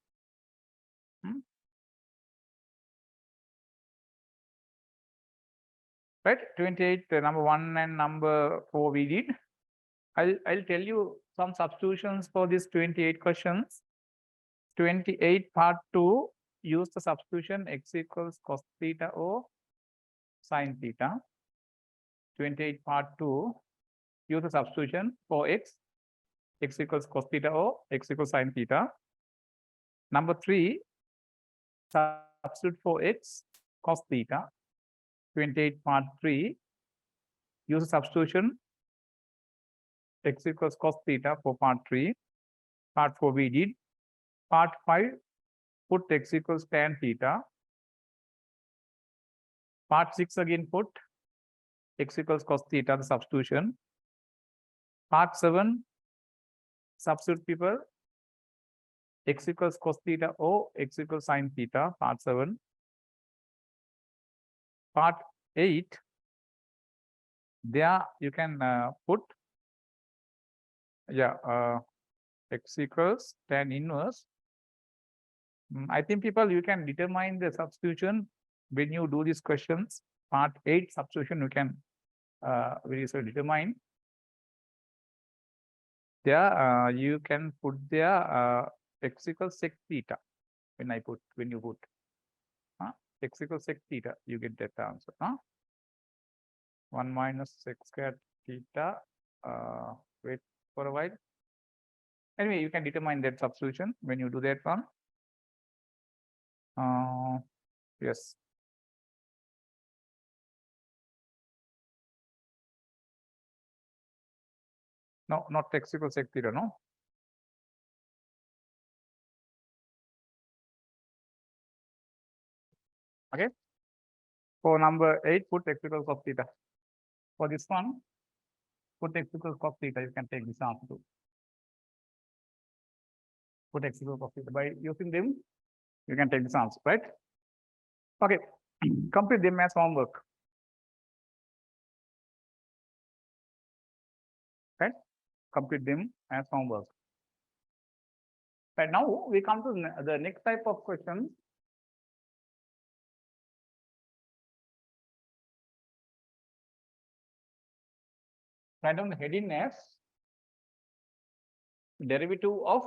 Right? 28, number 1 and number 4 we did. I'll tell you some substitutions for these 28 questions. 28 part 2, use the substitution x equals cos theta or sin theta. 28 part 2, use the substitution for x equals cos theta or x equals sin theta. Number 3, substitute for x cos theta. 28 part 3, use the substitution x equals cos theta for part 3. Part 4 we did. Part 5, put x equals tan theta. Part 6 again put x equals cos theta, the substitution. Part 7, substitute people x equals cos theta or x equals sin theta, part 7. Part 8, there you can put x equals tan inverse. I think people, you can determine the substitution when you do these questions. Part 8 substitution you can very easily determine. There you can put there x equals sec theta. When you put x equals sec theta, you get that answer. 1 minus sec squared theta. Wait for a while. Anyway, you can determine that substitution when you do that one. Yes. No, not x equals sec theta, no. Okay. For number 8, put x equals cos theta. For this one, put x equals cos theta. You can take this answer too. Put x equals cos theta. By using them, you can take this answer, right? Okay. Complete them as homework. Right? Complete them as homework. Right, now we come to the next type of question. Write down the heading as derivative of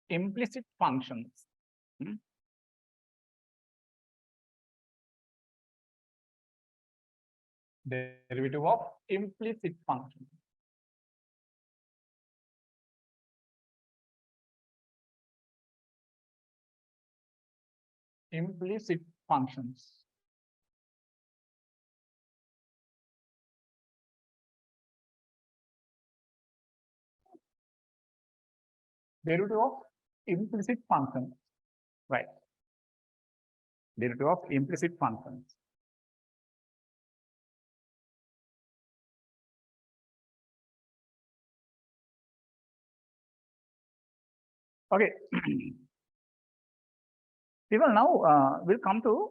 implicit functions. Derivative of implicit functions. Implicit functions. Derivative of implicit functions. Right. Derivative of implicit functions. Okay. People, now we'll come to,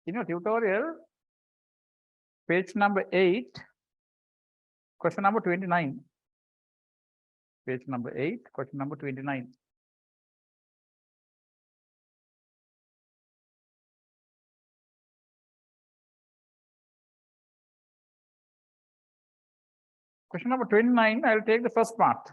in your tutorial, page number 8, question number 29. Page number 8, question number 29. Question number 29, I'll take the first part.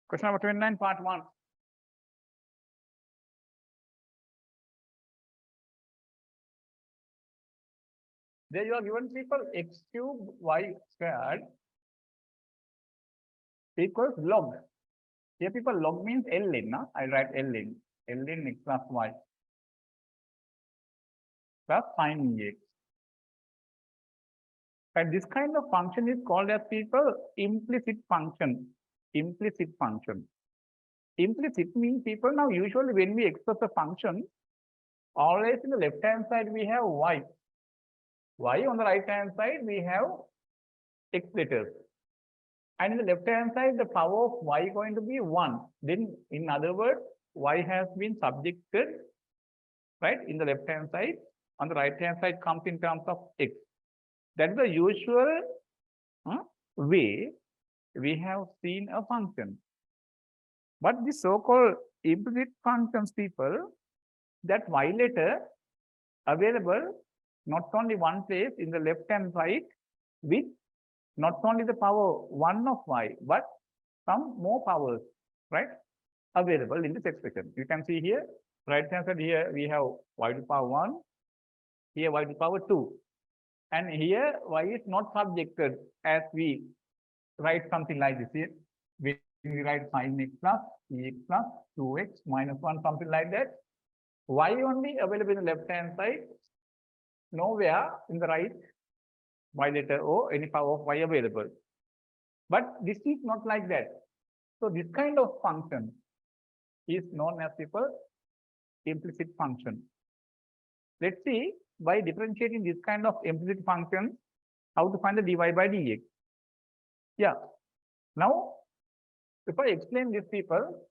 Question number 29, part 1. There you are given people x cubed y squared equals log. Here people, log means ln. I write ln. Ln x plus y plus sin x. And this kind of function is called as people implicit function. Implicit function. Implicit means people, now usually when we express a function, always in the left hand side we have y. Y on the right hand side we have x letters. And in the left hand side the power of y going to be 1. Then in other words, y has been subjected, right, in the left hand side. On the right hand side comes in terms of x. That is the usual way we have seen a function. But the so-called implicit functions people, that y letter available not only one place in the left hand side with not only the power 1 of y, but some more powers, right, available in this expression. You can see here, right hand side, here we have y to the power 1, here y to the power 2. And here y is not subjected as we write something like this here. When we write sin x plus ex plus 2x minus 1, something like that. Y only available in the left hand side, nowhere in the right y letter or any power of y available. But this is not like that. So this kind of function is known as people implicit function. Let's see, by differentiating this kind of implicit function, how to find the dy by dx. Yeah. Now, if I explain this, people,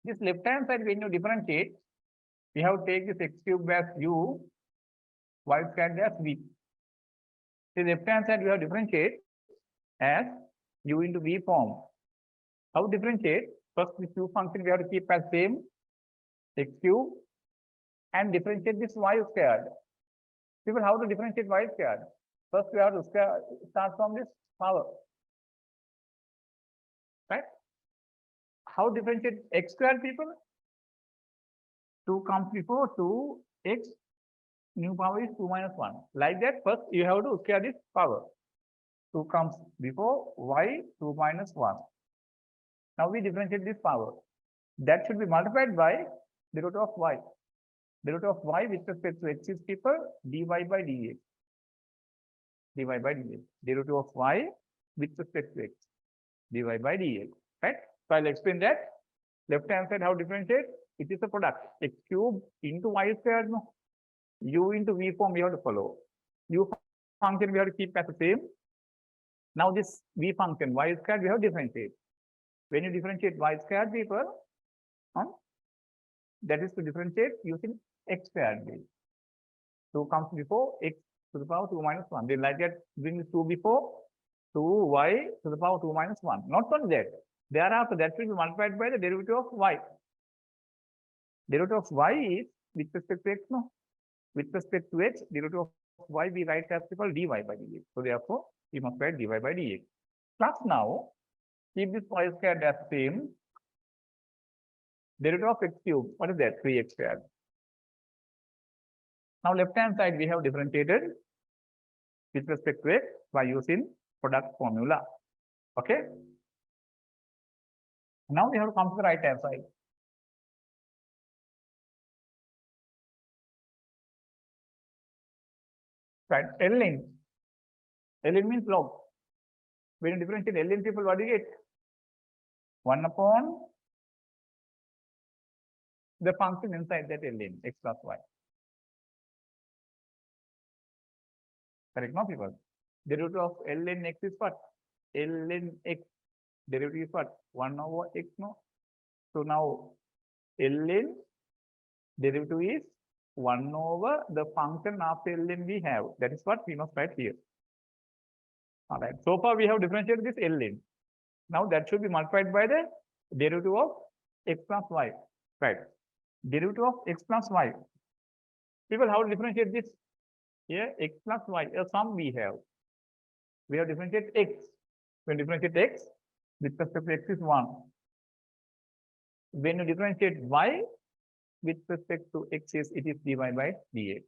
this left hand side, when you differentiate, we have to take this x cube as u, y squared as v. The left hand side we have differentiate as u into v form. How to differentiate? First, this u function we have to keep as same, x cube, and differentiate this y squared. People, how to differentiate y squared? First, we have to start from this power, right? How to differentiate x squared, people? 2 comes before 2x, new power is 2 minus 1. Like that, first you have to square this power. 2 comes before y, 2 minus 1. Now we differentiate this power. That should be multiplied by the root of y. The root of y with respect to x is, people, dy by dx. dy by dx. The root of y with respect to x. dy by dx. Right? So I'll explain that. Left hand side, how to differentiate? It is a product. X cube into y squared. No? U into v form we have to follow. U function we have to keep as the same. Now this v function y squared we have to differentiate. When you differentiate y squared, people, that is to differentiate using x squared. 2 comes before x to the power 2 minus 1. Then like that, bring this 2 before 2y to the power 2 minus 1. Not only that, thereafter that will be multiplied by the derivative of y. Derivative of y is with respect to x, no? With respect to x, derivative of y we write as equal dy by dx. So therefore, we must write dy by dx. Plus now, keep this y squared as same. Derivative of x cube, what is that? 3x squared. Now left hand side we have differentiated with respect to x by using product formula. Okay. Now we have to come to the right hand side. Right, ln. ln means log. When you differentiate ln, people, what do you get? 1 upon the function inside that ln, x plus y. Correct, no, people? Derivative of ln x is what? ln x. Derivative is what? 1 over x, no? So now ln derivative is 1 over the function after ln we have. That is what we must write here. All right. So far we have differentiated this ln. Now that should be multiplied by the derivative of x plus y. Right. Derivative of x plus y. People, how to differentiate this? Here x plus y, a sum we have. We have differentiate x. When you differentiate x, with respect to x is 1. When you differentiate y, with respect to x is, it is dy by dx.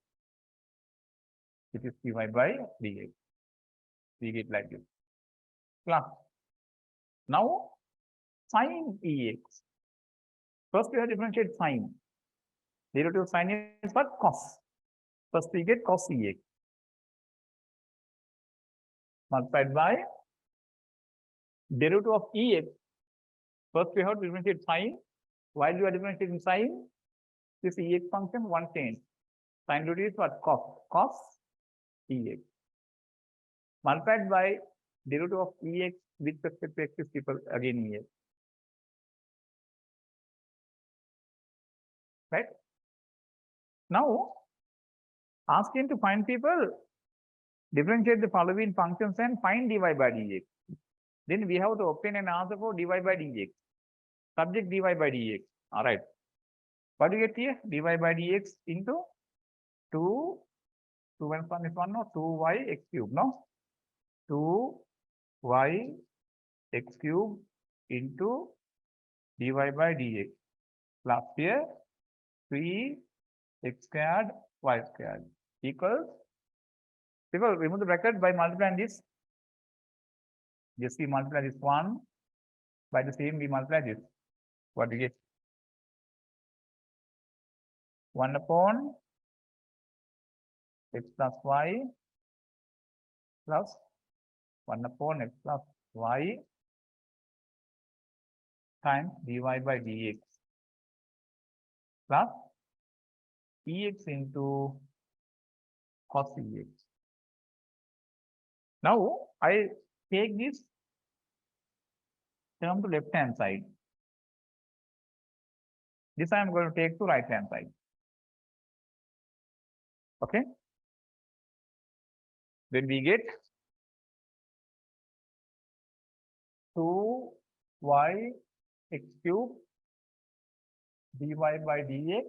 It is dy by dx. We get like this. Plus. Now, sin ex. First we have to differentiate sin. Derivative of sin is what? Cos. First we get cos ex. Multiplied by derivative of ex. First we have to differentiate sin. While you are differentiating sin, this ex function 1 change. Sin derivative is what? Cos ex. Multiplied by derivative of ex with respect to x is people again ex. Right? Now, asking to find people, differentiate the following functions and find dy by dx. Then we have to obtain an answer for dy by dx. Subject dy by dx. All right. What do you get here? Dy by dx into 2 and 1 is 1, no? 2y x cube, no? 2y x cube into dy by dx plus here 3 x squared y squared equals, people remove the bracket by multiplying this. Just we multiply this 1 by the same we multiply this. What do you get? 1 upon x plus y plus 1 upon x plus y times dy by dx plus ex into cos ex. Now I take this term to left hand side. This I am going to take to right hand side. Okay. Then we get 2y x cube dy by dx.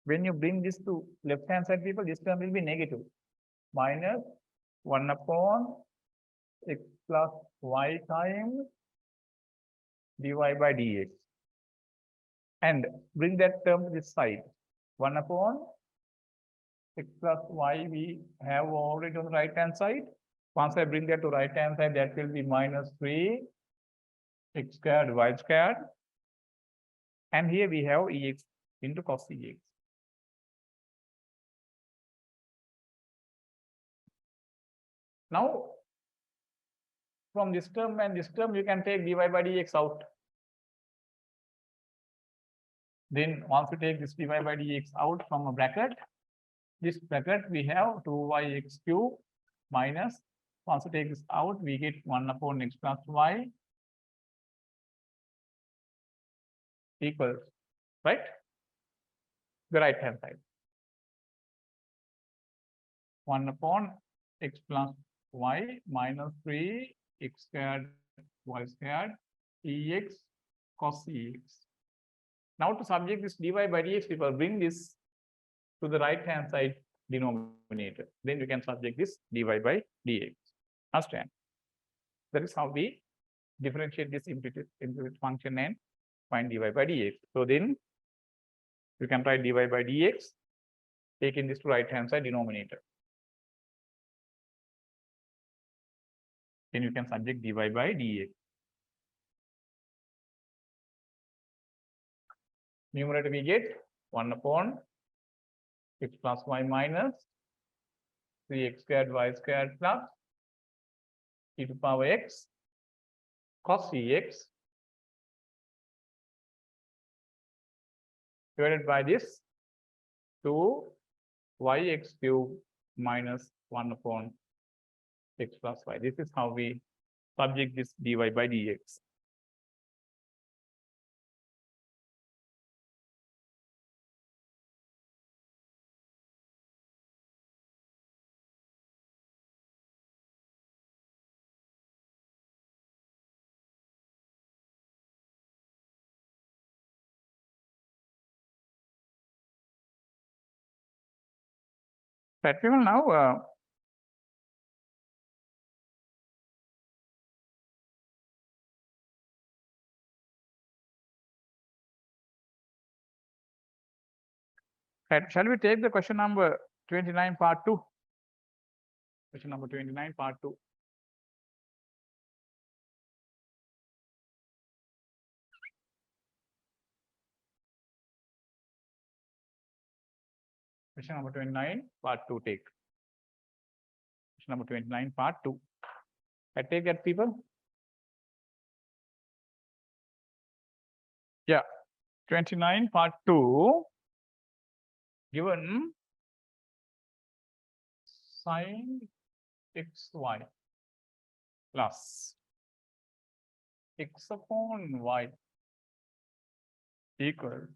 When you bring this to left hand side, people, this term will be negative. Minus 1 upon x plus y times dy by dx. And bring that term to this side. 1 upon x plus y we have already on the right hand side. Once I bring that to right hand side, that will be minus 3 x squared y squared. And here we have ex into cos ex. Now, from this term and this term, you can take dy by dx out. Then once you take this dy by dx out from a bracket, this bracket we have 2y x cube minus, once you take this out, we get 1 upon x plus y equals, right? The right hand side. 1 upon x plus y minus 3 x squared y squared ex cos ex. Now to subject this dy by dx, people bring this to the right hand side denominator. Then we can subject this dy by dx. Understand? That is how we differentiate this implicit function and find dy by dx. So then you can write dy by dx, taking this to right hand side denominator. Then you can subject dy by dx. Numerator we get 1 upon x plus y minus 3x squared y squared plus e to power x cos ex divided by this 2yx cube minus 1 upon x plus y. This is how we subject this dy by dx. Right, we will now right, shall we take the question number 29 part 2? Question number 29 part 2. Question number 29 part 2 take. Question number 29 part 2. I take that, people? Yeah. 29 part 2. Given sin xy plus x upon y equal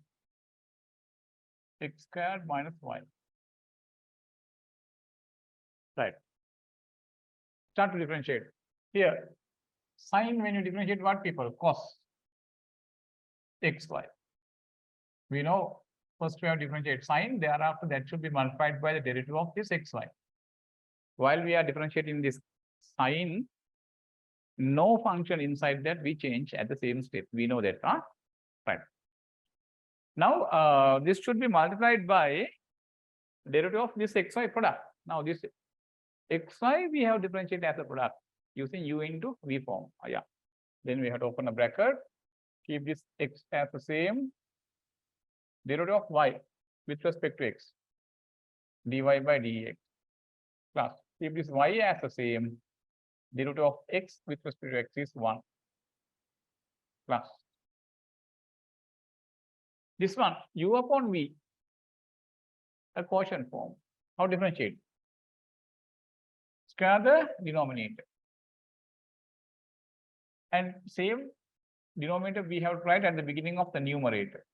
x squared minus y. Right. Start to differentiate. Here, sin, when you differentiate what, people? Cos xy. We know First we have differentiate sign. Thereafter, that should be multiplied by the derivative of this xy. While we are differentiating this sign, no function inside that we change at the same step. We know that, huh? Right. Now, this should be multiplied by derivative of this xy product. Now, this xy we have differentiated as a product using u into v form. Yeah. Then we have to open a bracket, keep this x as the same, derivative of y with respect to x, dy by dx, plus keep this y as the same, derivative of x with respect to x is 1, plus this one u upon v, a quotient form. How differentiate? Square the denominator. And same denominator we have tried at the beginning of the numerator.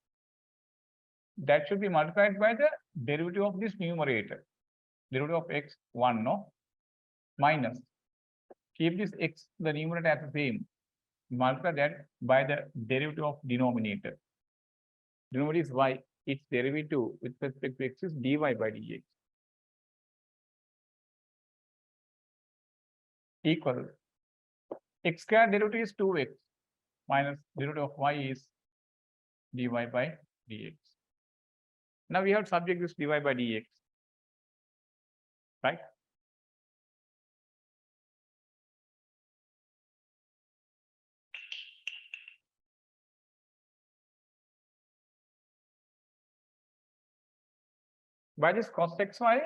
That should be multiplied by the derivative of this numerator. Derivative of x 1, no? Minus. Keep this x, the numerator as the same. Multiply that by the derivative of denominator. Denominator is y. Its derivative with respect to x is dy by dx. Equal. X square derivative is 2x minus derivative of y is dy by dx. Now we have to subject this dy by dx, right? By this cos xy,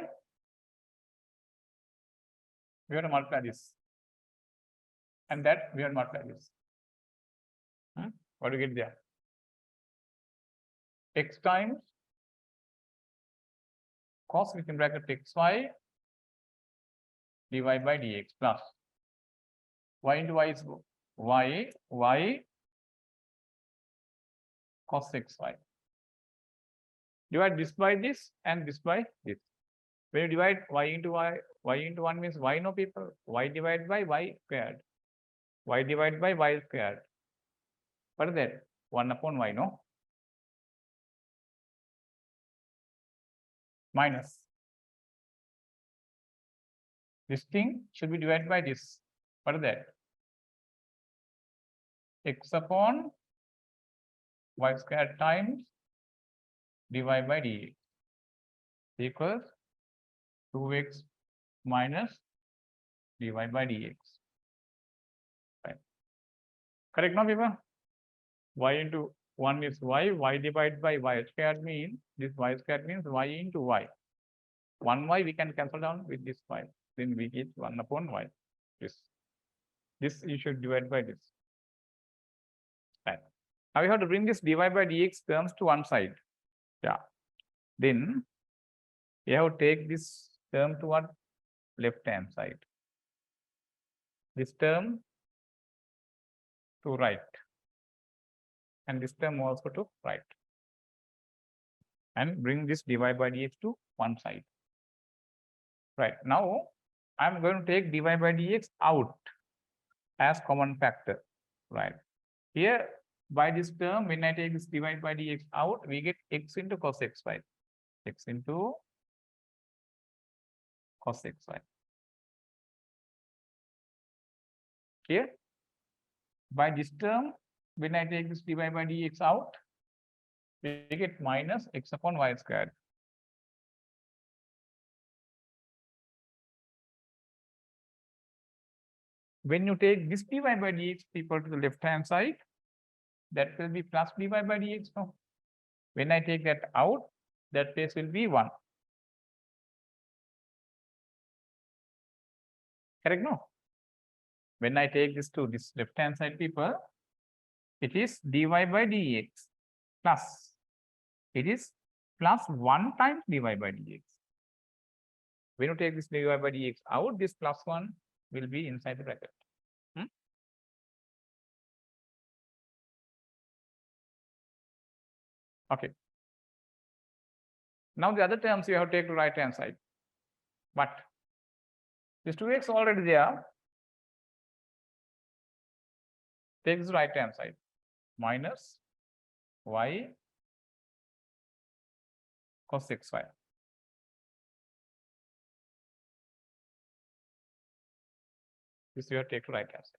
we have to multiply this. And that we have to multiply this. What do you get there? X times cos within bracket xy dy by dx plus y into y is y cos xy. Divide this by this and this by this. When you divide y into y into 1 means y, no people. Y divided by y squared. Y divided by y squared. What is that? 1 upon y, no? Minus. This thing should be divided by this. What is that? X upon y squared times dy by dx equals 2x minus dy by dx. Right. Correct now, people? Y into 1 is y divided by y squared means this y squared means y into y. 1y we can cancel down with this y. Then we get 1 upon y. This you should divide by this. Right. Now we have to bring this dy by dx terms to one side. Yeah. Then we have to take this term to what? Left hand side. This term to right. And this term also to right. And bring this dy by dx to one side. Right. Now I'm going to take dy by dx out as common factor. Right. Here by this term, when I take this dy by dx out, we get x into cos xy. X into cos xy. Here by this term, when I take this dy by dx out, we get minus x upon y squared. When you take this dy by dx people to the left hand side, that will be plus dy by dx. No? When I take that out, that place will be 1. Correct? No? When I take this to this left hand side people, it is dy by dx plus. It is plus 1 times dy by dx. When you take this dy by dx out, this plus 1 will be inside the bracket. Okay. Now the other terms you have to take to right hand side. But this 2x already there. Take this right hand side. Minus y cos xy. This you have to take to right hand side.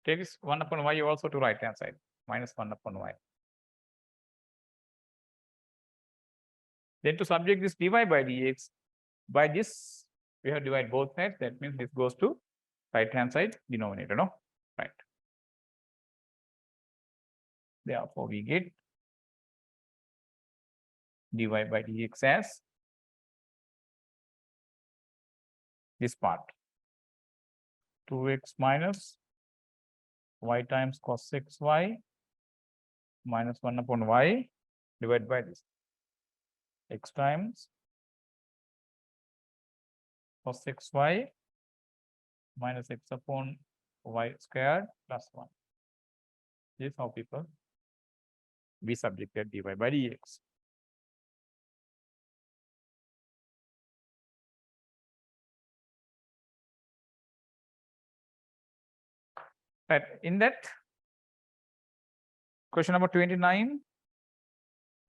Take this 1 upon y also to right hand side, minus 1 upon y. Then to subject this dy by dx, by this we have to divide both sides. That means this goes to right hand side denominator, no? Right. Therefore, we get dy by dx as this part, 2x minus y times cos xy minus 1 upon y divided by this, x times cos xy minus x upon y squared plus 1. This is how people we subjected dy by dx. Right. In that, question number 29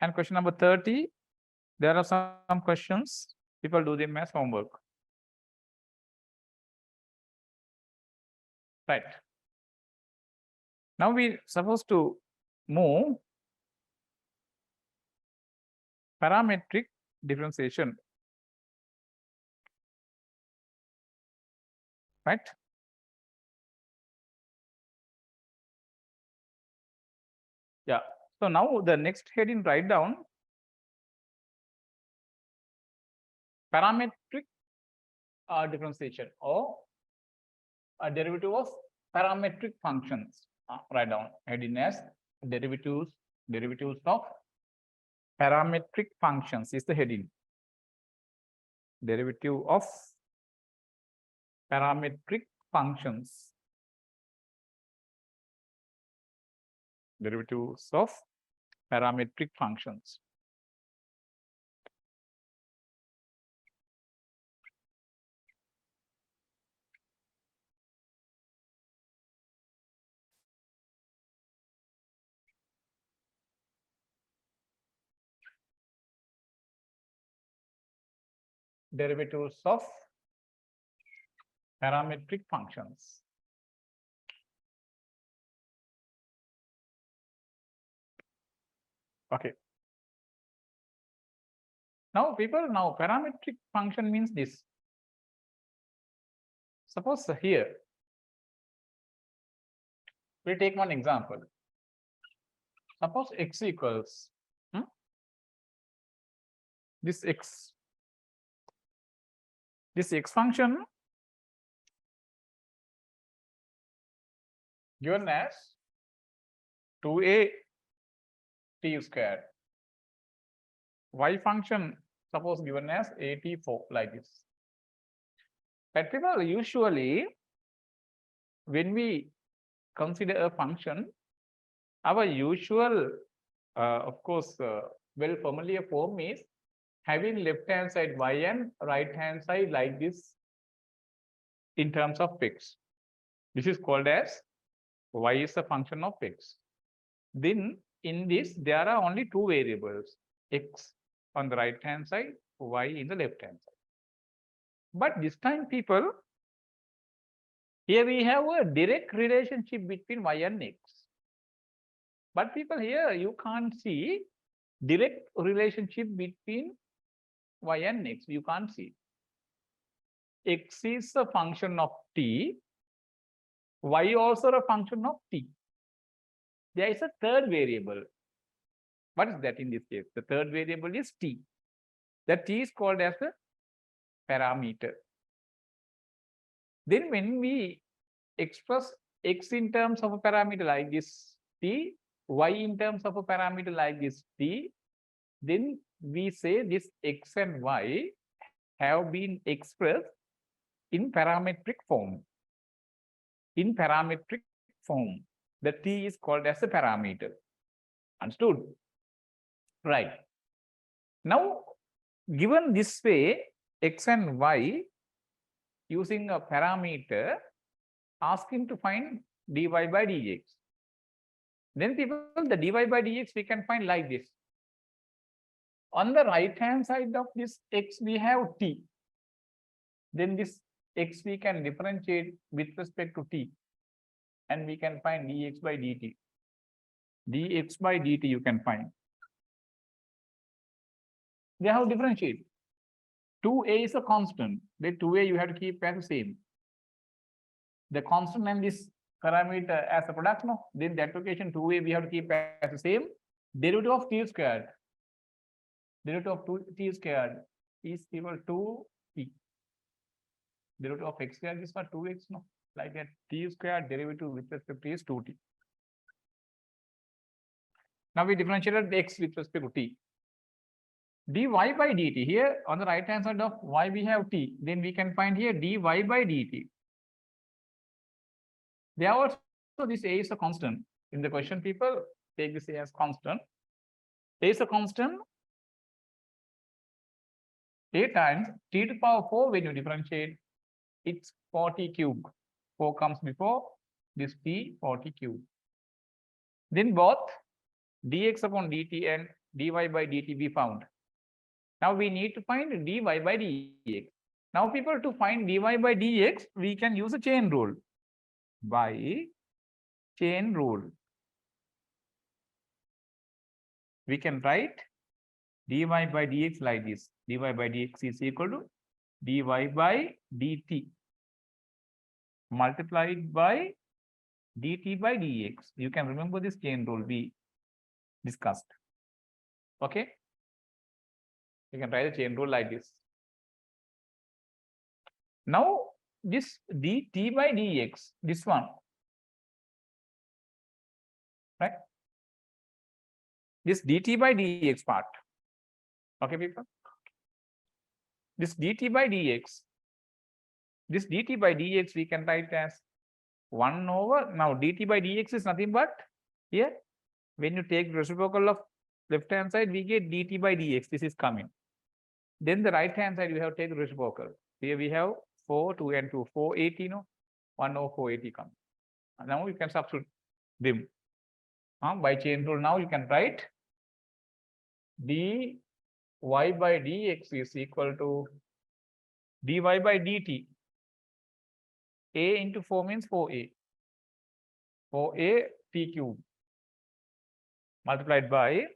and question number 30, there are some questions. People do them as homework. Right. Now we supposed to move parametric differentiation. Right. Yeah. So now the next heading, write down parametric differentiation or a derivative of parametric functions. Write down heading as derivatives of parametric functions is the heading. Derivative of parametric functions. Derivatives of parametric functions. Derivatives of parametric functions. Okay. Now people, now parametric function means this. Suppose here, we'll take one example. Suppose x equals this x function given as 2a t squared. Y function suppose given as 84, like this. But people usually, when we consider a function, our usual, of course, well familiar form is having left hand side y and right hand side like this in terms of x. This is called as y is a function of x. Then in this, there are only two variables, x on the right hand side, y in the left hand side. But this time people, here we have a direct relationship between y and x. But people, here you can't see direct relationship between y and x. You can't see. X is a function of t, y also a function of t. There is a third variable. What is that in this case? The third variable is t. That t is called as a parameter. Then when we express x in terms of a parameter like this t, y in terms of a parameter like this t, then we say this x and y have been expressed in parametric form. In parametric form, the t is called as a parameter. Understood? Right. Now, given this way, x and y using a parameter, asking to find dy by dx. Then people, the dy by dx we can find like this. On the right hand side of this x, we have t. Then this x we can differentiate with respect to t, and we can find dx by dt. Dx by dt you can find. They have differentiate. 2a is a constant. The 2a you have to keep as the same. The constant and this parameter as a product, no? Then that location 2a we have to keep as the same. Derivative of t squared. Derivative of 2t squared is equal to t. Derivative of x squared is for 2x, no? Like that, t squared derivative with respect to t is 2t. Now we differentiated x with respect to t. dy by dt, here on the right hand side of y we have t, then we can find here dy by dt. There also this a is a constant. In the question, people take this a as constant. A is a constant. A times t to the power 4, when you differentiate, it's 40 cube. 4 comes before this t, 40 cube. Then both dx upon dt and dy by dt we found. Now we need to find dy by dx. Now people, to find dy by dx, we can use a chain rule. By chain rule, we can write dy by dx like this. Dy by dx is equal to dy by dt multiplied by dt by dx. You can remember this chain rule we discussed. Okay, you can write the chain rule like this. Now this dt by dx, this one, right? This dt by dx part. Okay, people. This dt by dx, this dt by dx we can write as 1 over. Now dt by dx is nothing but here. When you take reciprocal of left hand side, we get dt by dx. This is coming. Then the right hand side we have to take reciprocal. Here we have 4, 2 and 2, 480, no? 1 over 480 comes. Now you can substitute them. By chain rule, now you can write dy by dx is equal to dy by dt. A into 4 means 4a. 4a t cube multiplied by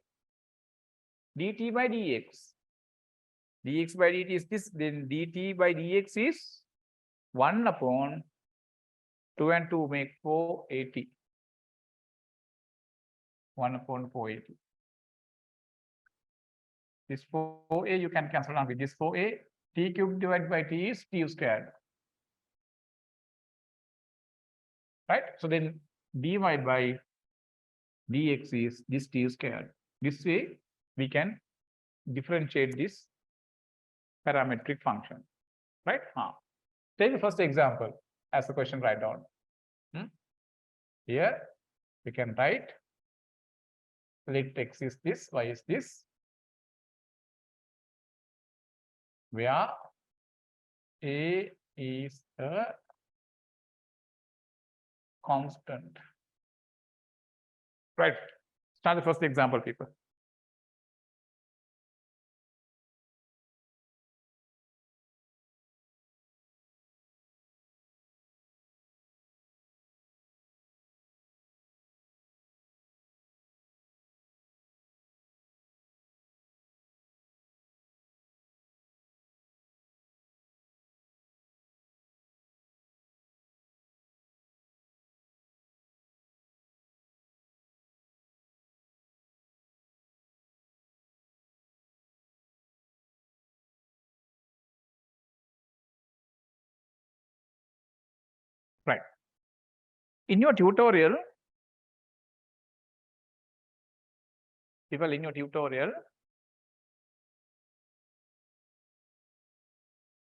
dt by dx. Dx by dt is this, then dt by dx is 1 upon 2 and 2 make 480. 1 upon 480. This 4a you can cancel out with this 4a. T cube divided by t is t squared. Right? So then dy by dx is this t squared. This way we can differentiate this parametric function. Right? Take the first example as the question write down. Here we can write, let x is this, y is this, where a is a constant. Right. Start the first example, people. Right. In your tutorial, people, in your tutorial,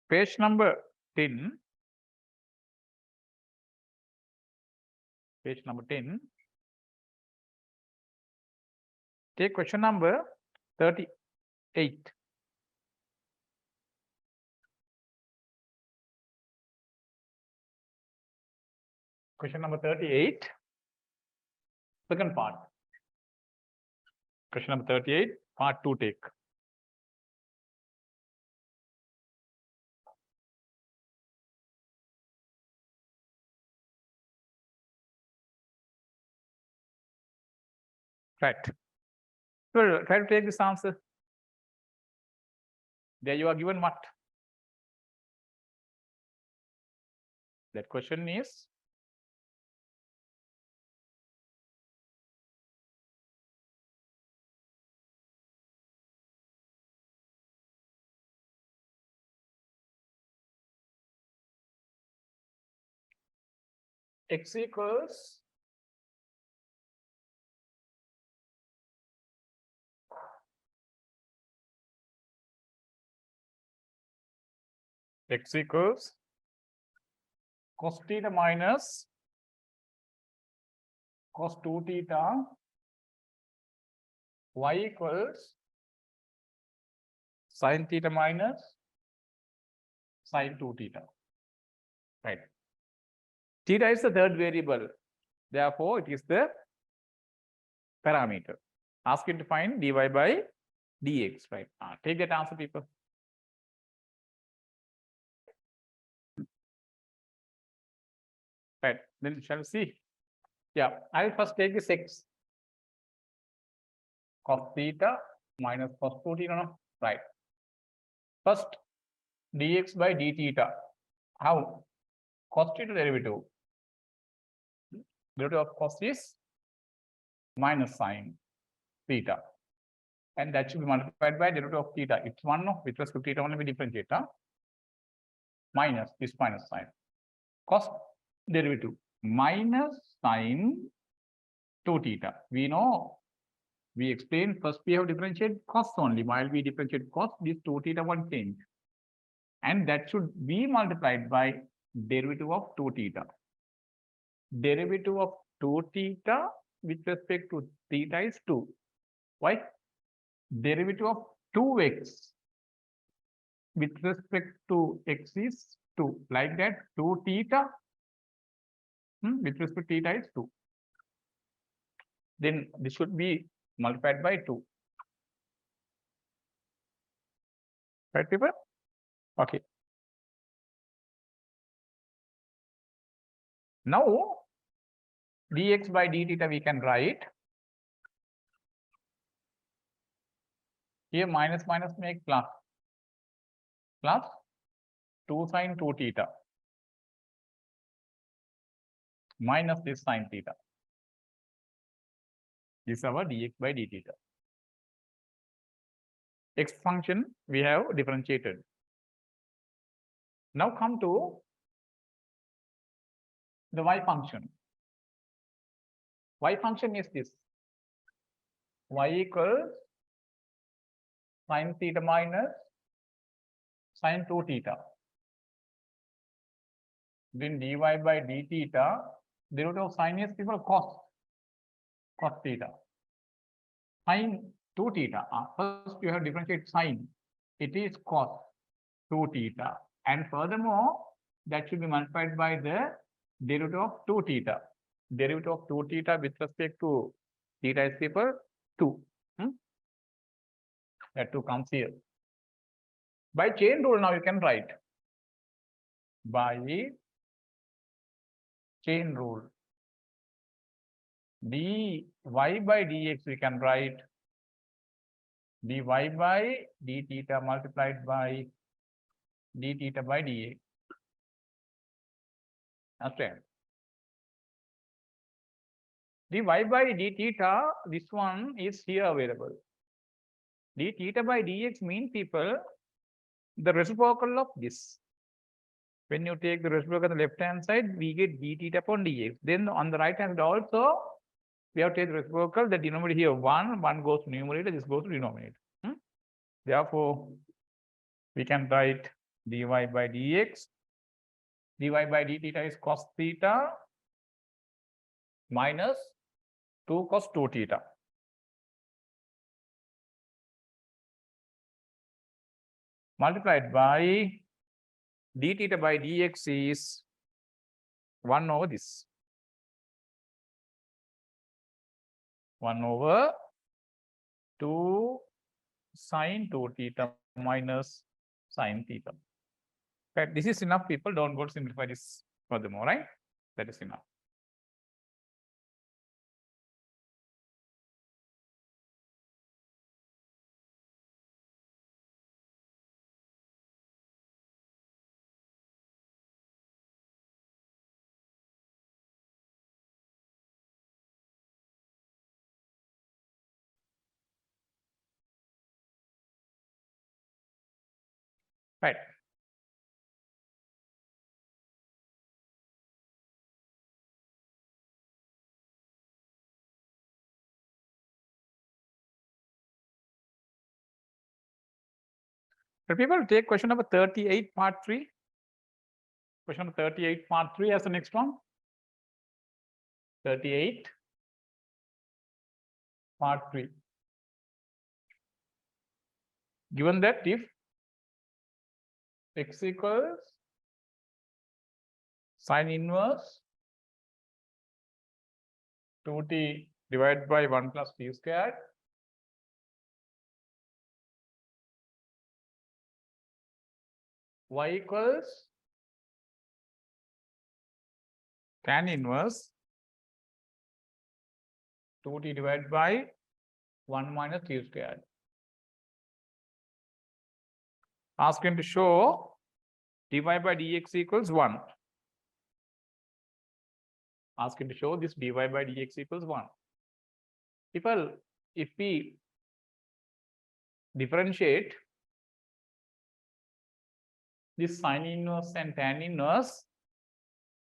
page number 10, page number 10, take question number 38. Question number 38, second part. Question number 38, part 2 take. Right. So try to take this answer. There you are given what? That question is x equals cos theta minus cos 2 theta, y equals sin theta minus sin 2 theta. Right. Theta is the third variable. Therefore, it is the parameter. Ask you to find dy by dx. Right. Take that answer, people. Right. Then shall we see? Yeah. I will first take this x. Cos theta minus cos 2 theta. No? Right. First, dx by d theta. How? Cos theta derivative. Derivative of cos is minus sin theta. And that should be multiplied by derivative of theta. It's 1 no? With respect to theta only we differentiate. Minus this minus sign. Cos derivative minus sin 2 theta. We know, we explained first we have differentiated cos only. While we differentiate cos, this 2 theta won't change. And that should be multiplied by derivative of 2 theta. Derivative of 2 theta with respect to theta is 2. Why? Derivative of 2x with respect to x is 2. Like that, 2 theta with respect to theta is 2. Then this should be multiplied by 2. Right, people? Okay. Now, dx by d theta we can write. Here minus minus make plus. Plus 2 sin 2 theta. Minus this sin theta. This is our dx by d theta. X function we have differentiated. Now come to the y function. Y function is this. Y equals sin theta minus sin 2 theta. Then dy by d theta, derivative of sin is equal to cos theta. Sin 2 theta. First you have differentiate sin. It is cos 2 theta. And furthermore, that should be multiplied by the derivative of 2 theta. Derivative of 2 theta with respect to theta is equal to 2. That 2 comes here. By chain rule now you can write. By chain rule. dy by dx we can write dy by d theta multiplied by d theta by dx. Understand? dy by d theta, this one is here available. D theta by dx means, people, the reciprocal of this. When you take the reciprocal on the left hand side, we get d theta upon dx. Then on the right hand side also, we have to take the reciprocal. The denominator here 1 goes to numerator, this goes to denominator. Therefore, we can write dy by dx. Dy by d theta is cos theta minus 2 cos 2 theta. Multiplied by d theta by dx is 1 over this. 1 over 2 sin 2 theta minus sin theta. Right, this is enough, people. Don't go to simplify this furthermore, right? That is enough. Right. So people take question number 38, part 3. Question number 38, part 3 as the next one. 38, part 3. Given that if x equals sine inverse 2t divided by 1 plus t squared, y equals tan inverse 2t divided by 1 minus t squared. Asking to show dy by dx equals 1. Asking to show this dy by dx equals 1. People, if we differentiate this sine inverse and tan inverse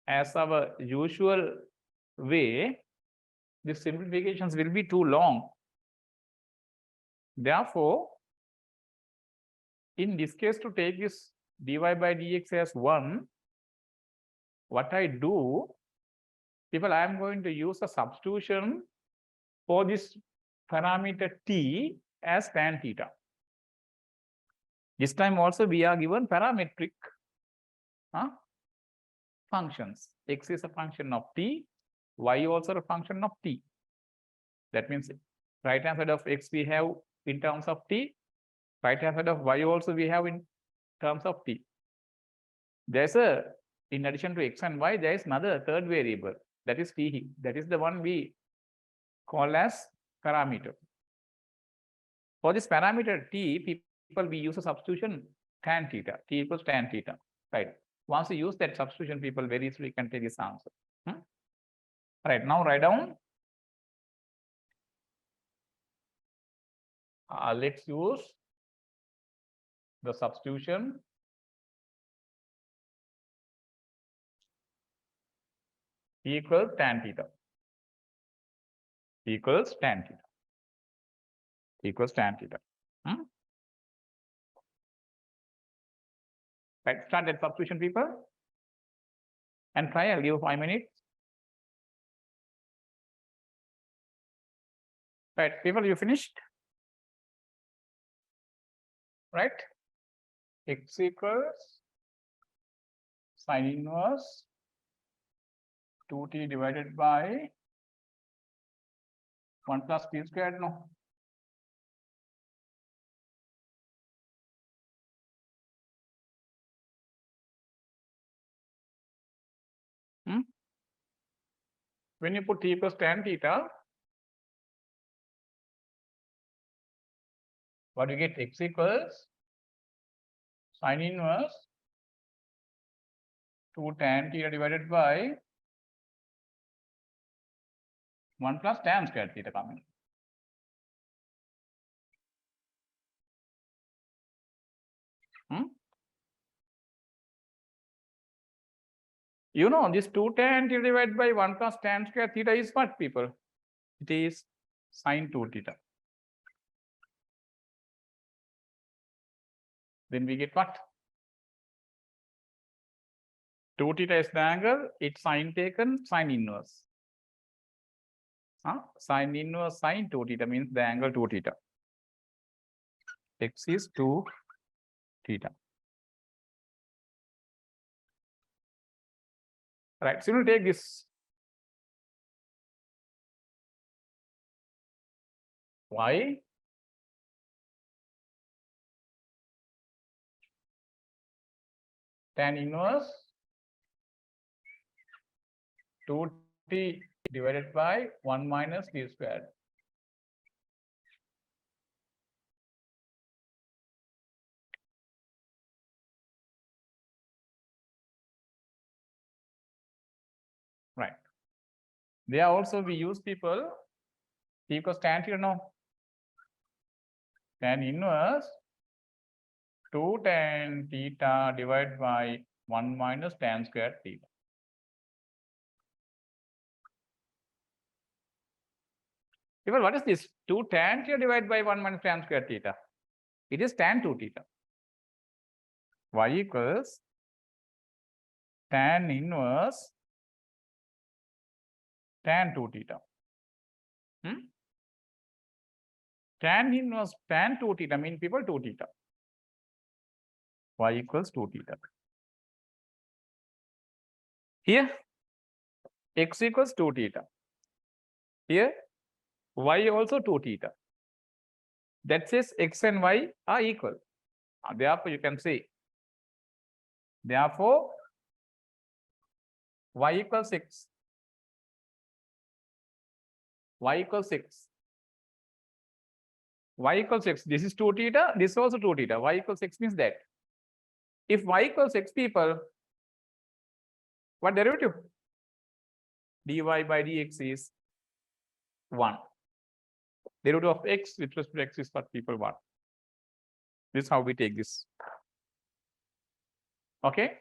as our usual way, the simplifications will be too long. Therefore, in this case, to take this dy by dx as 1, what I do, people, I am going to use a substitution for this parameter t as tan theta. This time also we are given parametric functions. X is a function of t, y also a function of t. That means right hand side of x we have in terms of t, right hand side of y also we have in terms of t. There's a, in addition to x and y, there is another third variable, that is t. That is the one we call as parameter. For this parameter t, people, we use a substitution tan theta, t equals tan theta, right? Once you use that substitution, people very easily can take this answer. Right, now write down. Let's use the substitution equals tan theta. Equals tan theta. Equals tan theta. Right, start that substitution, people. And try, I'll give 5 minutes. Right, people, you finished? Right? X equals sine inverse 2t divided by 1 plus t squared, no? When you put t equals tan theta, what do you get? X equals sine inverse 2 tan theta divided by 1 plus tan squared theta coming. You know, this 2 tan theta divided by 1 plus tan squared theta is what, people? It is sine 2 theta. Then we get what? 2 theta is the angle, it's sine taken, sine inverse. Sine inverse sine 2 theta means the angle 2 theta. X is 2 theta. Right, so we'll take this y tan inverse 2t divided by 1 minus t squared. Right. There also we use, people, t equals tan theta, no? Tan inverse 2 tan theta divided by 1 minus tan squared theta. Even what is this? 2 tan theta divided by 1 minus tan squared theta. It is tan 2 theta. Y equals tan inverse tan 2 theta. Tan inverse tan 2 theta means people 2 theta. Y equals 2 theta. Here, x equals 2 theta. Here, y also 2 theta. That says x and y are equal. Therefore, you can say, therefore, y equals 6. Y equals 6. Y equals 6. This is 2 theta. This is also 2 theta. Y equals 6 means that. If y equals 6 people, what derivative? Dy by dx is 1. Derivative of x with respect to x is what people want. This is how we take this. Okay.